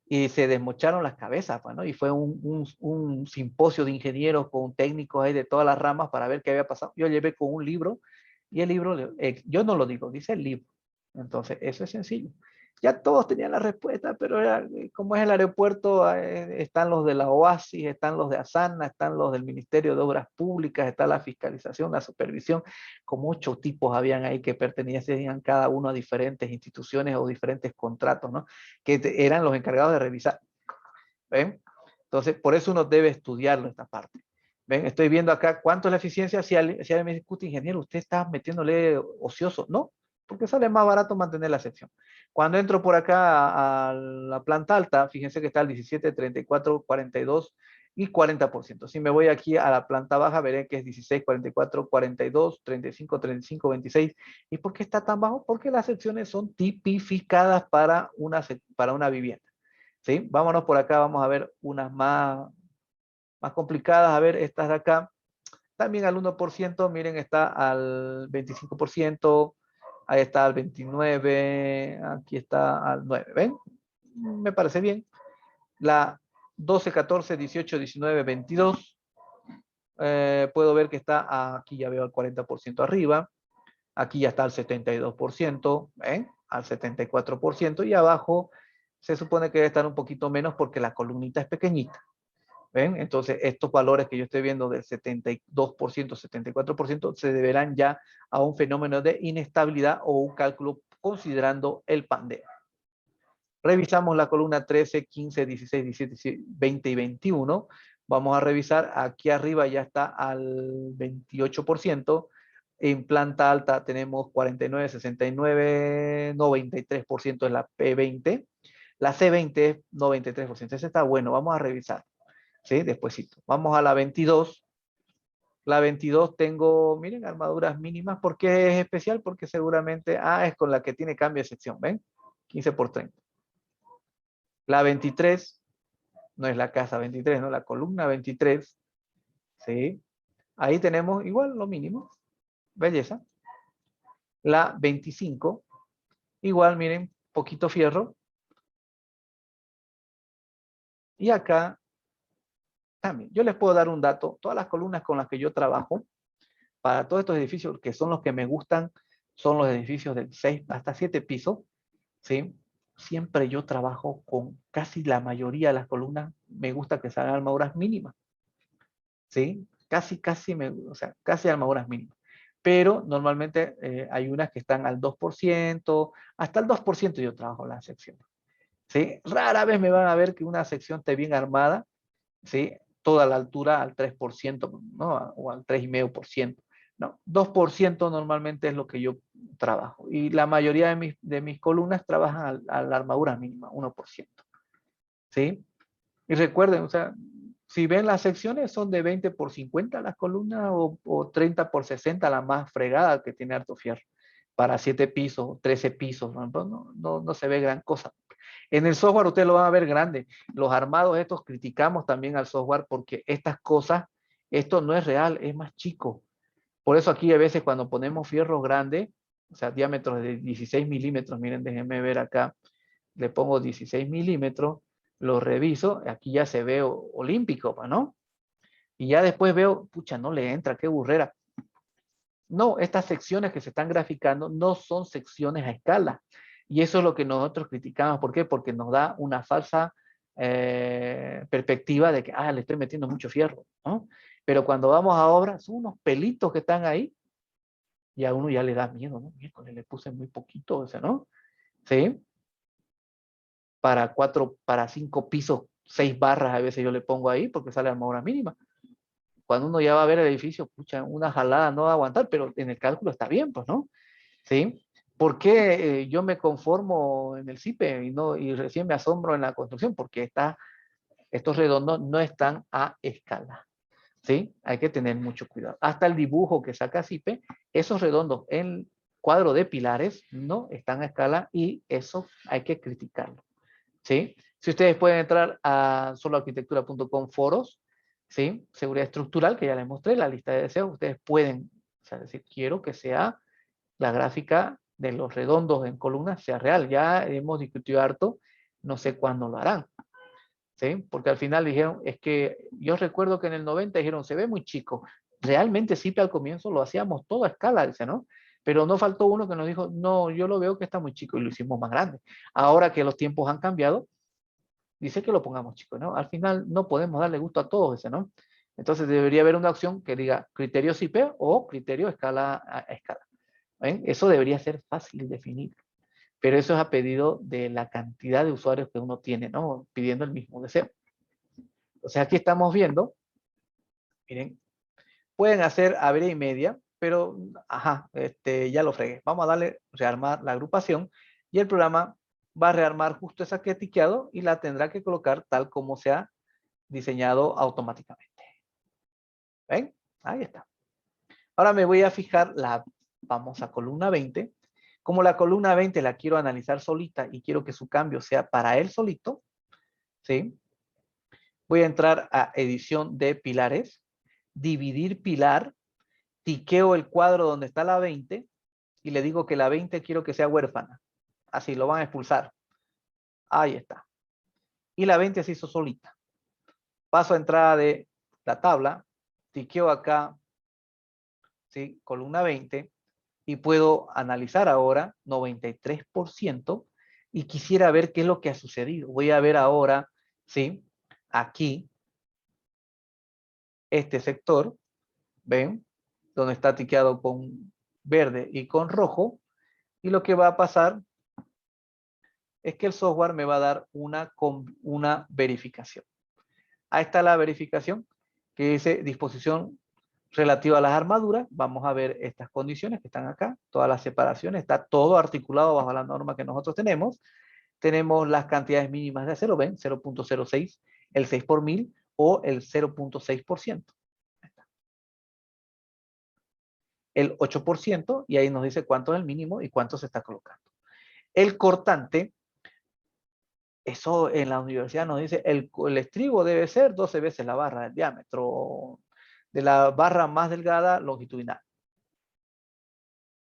Y se desmocharon las cabezas, pues, ¿no? Y fue un simposio de ingenieros con técnicos ahí de todas las ramas para ver qué había pasado. Yo llevé con un libro y el libro, yo no lo digo, dice el libro. Entonces, eso es sencillo. Ya todos tenían la respuesta, pero era, como es el aeropuerto, están los de la OASIS, están los de ASANA, están los del Ministerio de Obras Públicas, está la fiscalización, la supervisión, como 8 tipos habían ahí que pertenecían cada uno a diferentes instituciones o diferentes contratos, ¿no? Que eran los encargados de revisar. ¿Ven? Entonces, por eso uno debe estudiarlo esta parte. ¿Ven? Estoy viendo acá cuánto es la eficiencia. Si alguien me discute, ingeniero, usted está metiéndole ocioso. No, porque sale más barato mantener la sección. Cuando entro por acá a la planta alta, fíjense que está el 17, 34, 42 y 40%. Si me voy aquí a la planta baja, veré que es 16, 44, 42, 35, 35, 26. ¿Y por qué está tan bajo? Porque las secciones son tipificadas para una vivienda. ¿Sí? Vámonos por acá, vamos a ver unas más complicadas. A ver, estas de acá, también al 1%, miren, está al 25%, ahí está al 29%, aquí está al 9%, ¿ven? Me parece bien. La 12, 14, 18, 19, 22, puedo ver que está, aquí ya veo al 40% arriba, aquí ya está al 72%, ¿ven? Al 74%, y abajo se supone que debe estar un poquito menos porque la columnita es pequeñita. ¿Ven? Entonces, estos valores que yo estoy viendo del 72%, 74%, se deberán ya a un fenómeno de inestabilidad o un cálculo considerando el pandeo. Revisamos la columna 13, 15, 16, 17, 20 y 21. Vamos a revisar, aquí arriba ya está al 28%. En planta alta tenemos 49, 69, 93% es la P20. La C20 es 93%. Ese está bueno, vamos a revisar. ¿Sí? Despuésito. Vamos a la 22. La 22 tengo, miren, armaduras mínimas. ¿Por qué es especial? Porque seguramente, es con la que tiene cambio de sección, ¿ven? 15 por 30. La 23, no es la casa 23, ¿no? La columna 23, ¿sí? Ahí tenemos igual lo mínimo. Belleza. La 25, igual, miren, poquito fierro. Y acá También, yo les puedo dar un dato. Todas las columnas con las que yo trabajo, para todos estos edificios que son los que me gustan, son los edificios de 6 hasta 7 pisos, ¿sí? Siempre yo trabajo con casi la mayoría de las columnas, me gusta que salgan armaduras mínimas, ¿sí? O sea, casi armaduras mínimas. Pero normalmente hay unas que están al 2%, hasta el 2% yo trabajo en las secciones, ¿sí? Rara vez me van a ver que una sección esté bien armada, ¿sí? Toda la altura al 3%, ¿no? O al 3,5%. No, 2% normalmente es lo que yo trabajo. Y la mayoría de mis columnas trabajan a la armadura mínima, 1%. ¿Sí? Y recuerden, o sea, si ven las secciones son de 20 por 50 las columnas o 30 por 60 la más fregada que tiene harto fierro. Para 7 pisos, 13 pisos, no se ve gran cosa. En el software ustedes lo van a ver grande. Los armados estos criticamos también al software porque estas cosas, esto no es real, es más chico. Por eso aquí a veces cuando ponemos fierros grandes, o sea, diámetros de 16 milímetros, miren, déjenme ver acá, le pongo 16 milímetros, lo reviso, aquí ya se ve olímpico, ¿no? Y ya después veo, pucha, no le entra, qué burrera. No, estas secciones que se están graficando no son secciones a escala. Y eso es lo que nosotros criticamos. ¿Por qué? Porque nos da una falsa perspectiva de que, le estoy metiendo mucho fierro, ¿no? Pero cuando vamos a obra, son unos pelitos que están ahí y a uno ya le da miedo, ¿no? Miércoles, le puse muy poquito ese, ¿no? ¿Sí? Para 5 pisos, 6 barras a veces yo le pongo ahí porque sale a armadura mínima. Cuando uno ya va a ver el edificio, pucha, una jalada no va a aguantar, pero en el cálculo está bien, pues, ¿no? ¿Sí? ¿Por qué yo me conformo en el CIPE y recién me asombro en la construcción? Porque estos redondos no están a escala, ¿sí? Hay que tener mucho cuidado. Hasta el dibujo que saca CIPE, esos redondos en cuadro de pilares no están a escala y eso hay que criticarlo, ¿sí? Si ustedes pueden entrar a soloarquitectura.com foros, ¿sí? Seguridad estructural, que ya les mostré, la lista de deseos, ustedes pueden, o sea, decir, quiero que sea la gráfica de los redondos en columnas sea real. Ya hemos discutido harto, no sé cuándo lo harán, ¿sí? Porque al final dijeron, es que yo recuerdo que en el 90 dijeron, se ve muy chico. Realmente sí, al comienzo lo hacíamos todo a escala, dice, ¿no? Pero no faltó uno que nos dijo, no, yo lo veo que está muy chico y lo hicimos más grande. Ahora que los tiempos han cambiado, dice que lo pongamos chico, ¿no? Al final no podemos darle gusto a todos, dice, ¿no? Entonces debería haber una opción que diga criterio CIP o criterio escala a escala. ¿Ven? Eso debería ser fácil de definir, pero eso es a pedido de la cantidad de usuarios que uno tiene, ¿no? Pidiendo el mismo deseo. O sea, aquí estamos viendo, miren, pueden hacer abre y media, pero, ya lo fregué. Vamos a darle rearmar la agrupación y el programa va a rearmar justo esa que he tiqueado y la tendrá que colocar tal como se ha diseñado automáticamente. ¿Ven? Ahí está. Ahora me voy a fijar la famosa columna 20. Como la columna 20 la quiero analizar solita y quiero que su cambio sea para él solito, ¿sí? Voy a entrar a edición de pilares, dividir pilar, tiqueo el cuadro donde está la 20 y le digo que la 20 quiero que sea huérfana. Así lo van a expulsar. Ahí está. Y la 20 se hizo solita. Paso a entrada de la tabla, tiqueo acá, ¿sí? Columna 20 y puedo analizar ahora 93% y quisiera ver qué es lo que ha sucedido. Voy a ver ahora, ¿sí? Aquí, este sector, ¿ven? Donde está tiqueado con verde y con rojo. Y lo que va a pasar es que el software me va a dar una verificación. Ahí está la verificación que dice disposición relativa a las armaduras. Vamos a ver estas condiciones que están acá, todas las separaciones, está todo articulado bajo la norma que nosotros tenemos. Tenemos las cantidades mínimas de acero, ven, 0.06, el 6 por 1000 o el 0.6%. El 8% y ahí nos dice cuánto es el mínimo y cuánto se está colocando. El cortante, eso en la universidad nos dice, el estribo debe ser 12 veces la barra del diámetro de la barra más delgada longitudinal.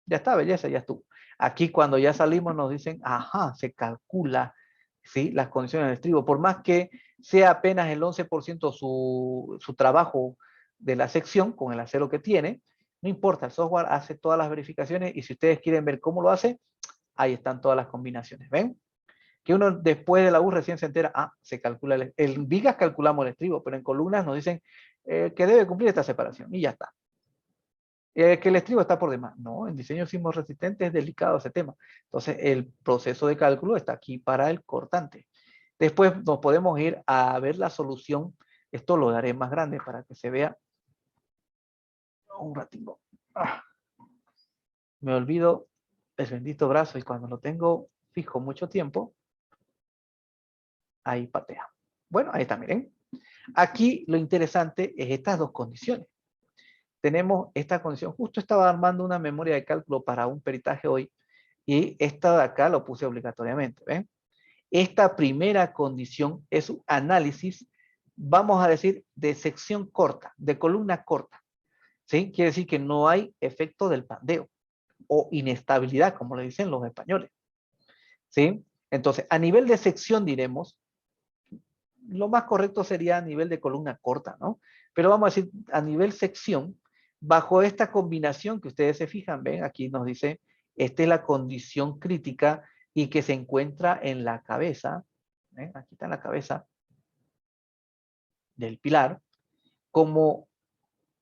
Ya está, belleza, ya estuvo. Aquí cuando ya salimos nos dicen, ajá, se calcula ¿sí? Las condiciones del estribo. Por más que sea apenas el 11% su trabajo de la sección con el acero que tiene, no importa, el software hace todas las verificaciones y si ustedes quieren ver cómo lo hace, ahí están todas las combinaciones. ¿Ven? Que uno después de la U recién se entera, se calcula, en vigas calculamos el estribo, pero en columnas nos dicen que debe cumplir esta separación y ya está. Que el estribo está por demás. No, en diseño sismo resistente es delicado ese tema. Entonces, el proceso de cálculo está aquí para el cortante. Después nos podemos ir a ver la solución. Esto lo daré más grande para que se vea. Un ratito. Me olvido el bendito brazo y cuando lo tengo fijo mucho tiempo, ahí patea. Bueno, ahí está, miren. Aquí lo interesante es estas dos condiciones. Tenemos esta condición. Justo estaba armando una memoria de cálculo para un peritaje hoy y esta de acá lo puse obligatoriamente. ¿Ven? Esta primera condición es un análisis, vamos a decir, de sección corta, de columna corta. ¿Sí? Quiere decir que no hay efecto del pandeo o inestabilidad, como le dicen los españoles. ¿Sí? Entonces, a nivel de sección diremos, lo más correcto sería a nivel de columna corta, ¿no? Pero vamos a decir a nivel sección, bajo esta combinación que ustedes se fijan, ven, aquí nos dice, esta es la condición crítica y que se encuentra en la cabeza, ¿ven? Aquí está en la cabeza del pilar, como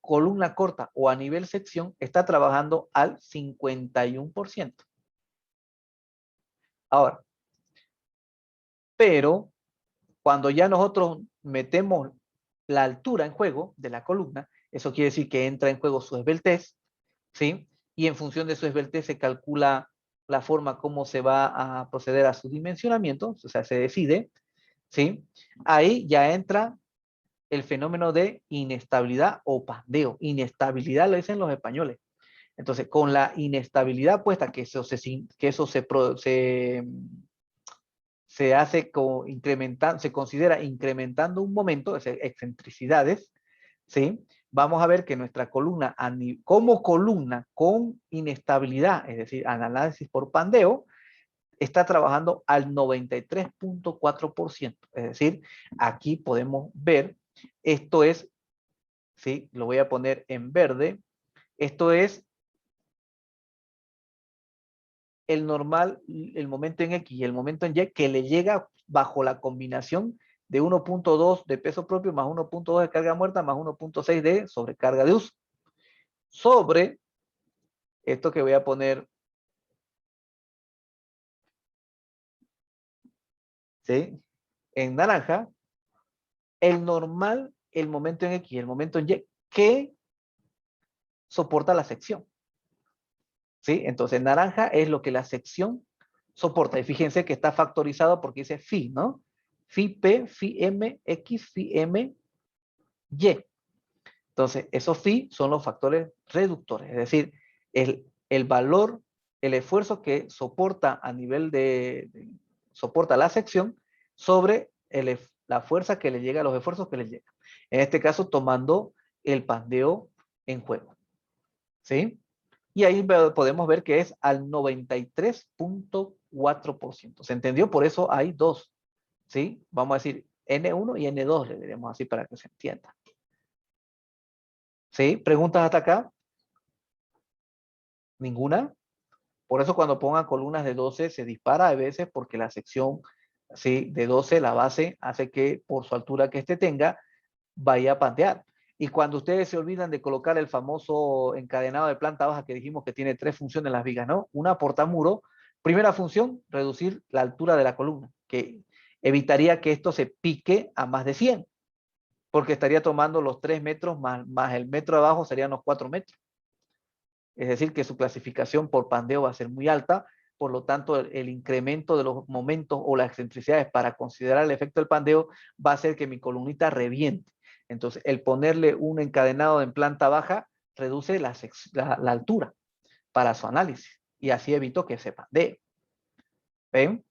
columna corta o a nivel sección, está trabajando al 51%. Ahora, pero cuando ya nosotros metemos la altura en juego de la columna, eso quiere decir que entra en juego su esbeltez, ¿sí? Y en función de su esbeltez se calcula la forma como se va a proceder a su dimensionamiento, o sea, se decide, ¿sí? Ahí ya entra el fenómeno de inestabilidad o pandeo. Inestabilidad lo dicen los españoles. Entonces, con la inestabilidad puesta, que eso se hace se considera incrementando un momento, es excentricidades, ¿sí? Vamos a ver que nuestra columna, como columna con inestabilidad, es decir, análisis por pandeo, está trabajando al 93.4%. Es decir, aquí podemos ver, esto es, ¿sí? Lo voy a poner en verde, esto es el normal, el momento en X y el momento en Y que le llega bajo la combinación de 1.2 de peso propio más 1.2 de carga muerta más 1.6 de sobrecarga de uso. Sobre esto que voy a poner, ¿sí? En naranja, el normal, el momento en X y el momento en Y que soporta la sección. ¿Sí? Entonces, naranja es lo que la sección soporta. Y fíjense que está factorizado porque dice phi, ¿no? Phi P, phi M, X, phi M, Y. Entonces, esos phi son los factores reductores, es decir, el valor, el esfuerzo que soporta a nivel soporta la sección sobre la fuerza que le llega, los esfuerzos que le llegan. En este caso, tomando el pandeo en juego. ¿Sí? Y ahí podemos ver que es al 93.4%. ¿Se entendió? Por eso hay dos. ¿Sí? Vamos a decir N1 y N2, le diremos así para que se entienda. ¿Sí? ¿Preguntas hasta acá? ¿Ninguna? Por eso cuando pongan columnas de 12 se dispara a veces porque la sección, ¿sí? De 12, la base, hace que por su altura que este tenga, vaya a pantear. Y cuando ustedes se olvidan de colocar el famoso encadenado de planta baja que dijimos que tiene tres funciones las vigas, ¿no? Una, portamuro. Primera función, reducir la altura de la columna, que evitaría que esto se pique a más de 100, porque estaría tomando los 3 metros más el metro de abajo serían los 4 metros. Es decir, que su clasificación por pandeo va a ser muy alta, por lo tanto el incremento de los momentos o las excentricidades para considerar el efecto del pandeo va a hacer que mi columnita reviente. Entonces, el ponerle un encadenado en planta baja reduce la altura para su análisis y así evito que se pandee. ¿Ven?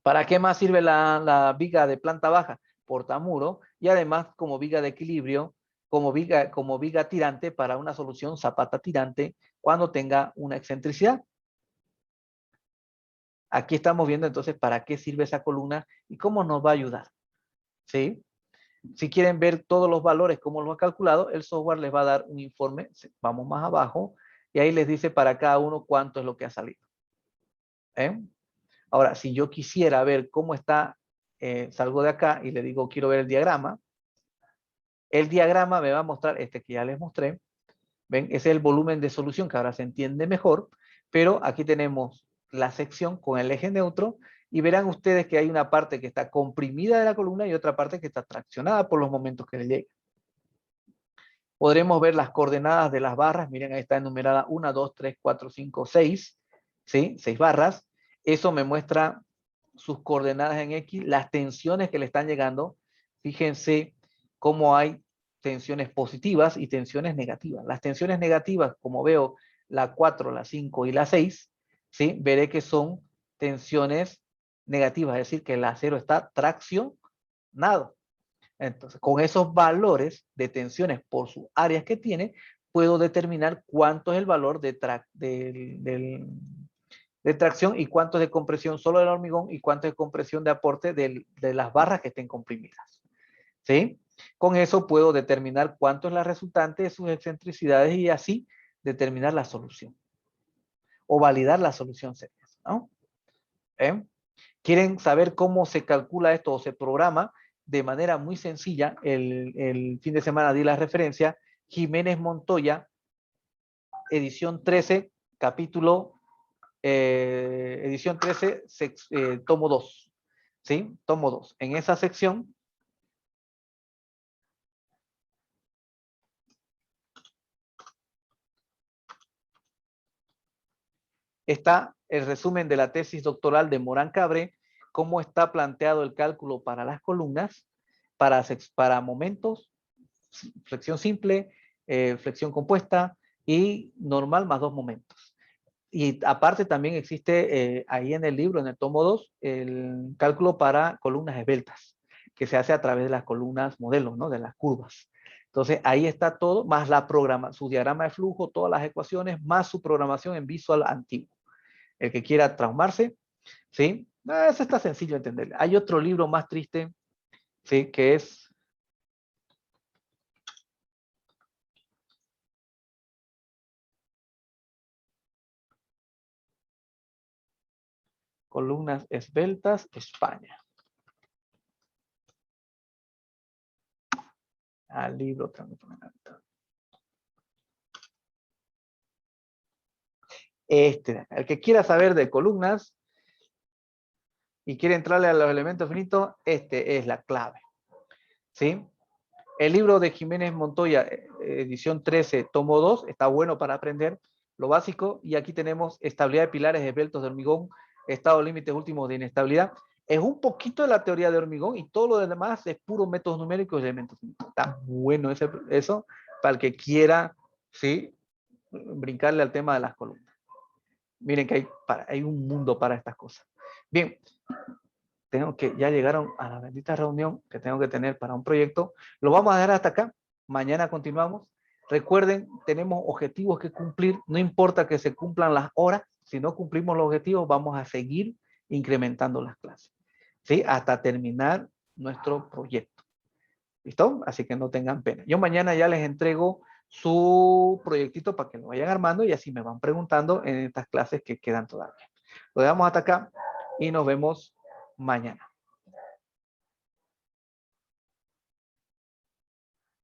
¿Para qué más sirve la viga de planta baja? Portamuro y además como viga de equilibrio, como viga tirante para una solución zapata tirante cuando tenga una excentricidad. Aquí estamos viendo entonces para qué sirve esa columna y cómo nos va a ayudar. ¿Sí? Si quieren ver todos los valores, cómo lo ha calculado, el software les va a dar un informe. Vamos más abajo y ahí les dice para cada uno cuánto es lo que ha salido. ¿Eh? Ahora, si yo quisiera ver cómo está, salgo de acá y le digo quiero ver el diagrama. El diagrama me va a mostrar este que ya les mostré. ¿Ven? Ese es el volumen de solución que ahora se entiende mejor, pero aquí tenemos la sección con el eje neutro y verán ustedes que hay una parte que está comprimida de la columna y otra parte que está traccionada por los momentos que le lleguen. Podremos ver las coordenadas de las barras. Miren, ahí está enumerada 1, 2, 3, 4, 5, 6. ¿Sí? 6 barras. Eso me muestra sus coordenadas en X, las tensiones que le están llegando. Fíjense cómo hay tensiones positivas y tensiones negativas. Las tensiones negativas, como veo, la 4, la 5 y la 6, ¿sí? Veré que son tensiones negativas, es decir, que el acero está traccionado. Entonces, con esos valores de tensiones por sus áreas que tiene, puedo determinar cuánto es el valor de tracción y cuánto es de compresión solo del hormigón y cuánto es de compresión de aporte de las barras que estén comprimidas. ¿Sí? Con eso puedo determinar cuánto es la resultante de sus excentricidades y así determinar la solución o validar la solución seria, ¿no? ¿Eh? ¿Quieren saber cómo se calcula esto o se programa? De manera muy sencilla, el fin de semana di la referencia, Jiménez Montoya, edición 13, capítulo, edición 13, tomo 2, ¿sí? Tomo 2. En esa sección, está el resumen de la tesis doctoral de Morán Cabré, cómo está planteado el cálculo para las columnas, para momentos, flexión simple, flexión compuesta y normal más 2 momentos. Y aparte también existe ahí en el libro, en el tomo 2, el cálculo para columnas esbeltas, que se hace a través de las columnas modelos, ¿no? De las curvas. Entonces ahí está todo, más la programa, su diagrama de flujo, todas las ecuaciones, más su programación en Visual antiguo. El que quiera traumarse, ¿sí? Eso está sencillo de entender. Hay otro libro más triste, ¿sí? Que es Columnas esbeltas, España. Al libro también. El que quiera saber de columnas y quiere entrarle a los elementos finitos, es la clave. ¿Sí? El libro de Jiménez Montoya, edición 13, tomo 2, está bueno para aprender lo básico. Y aquí tenemos estabilidad de pilares esbeltos de hormigón, estado límites últimos de inestabilidad. Es un poquito de la teoría de hormigón y todo lo demás es puro métodos numéricos y elementos finitos. Está bueno eso para el que quiera, ¿sí? Brincarle al tema de las columnas. Miren que hay un mundo para estas cosas. Bien, ya llegaron a la bendita reunión que tengo que tener para un proyecto. Lo vamos a dejar hasta acá. Mañana continuamos. Recuerden, tenemos objetivos que cumplir. No importa que se cumplan las horas. Si no cumplimos los objetivos, vamos a seguir incrementando las clases. ¿Sí? Hasta terminar nuestro proyecto. ¿Listo? Así que no tengan pena. Yo mañana ya les entrego su proyectito para que lo vayan armando y así me van preguntando en estas clases que quedan todavía. Lo dejamos hasta acá y nos vemos mañana.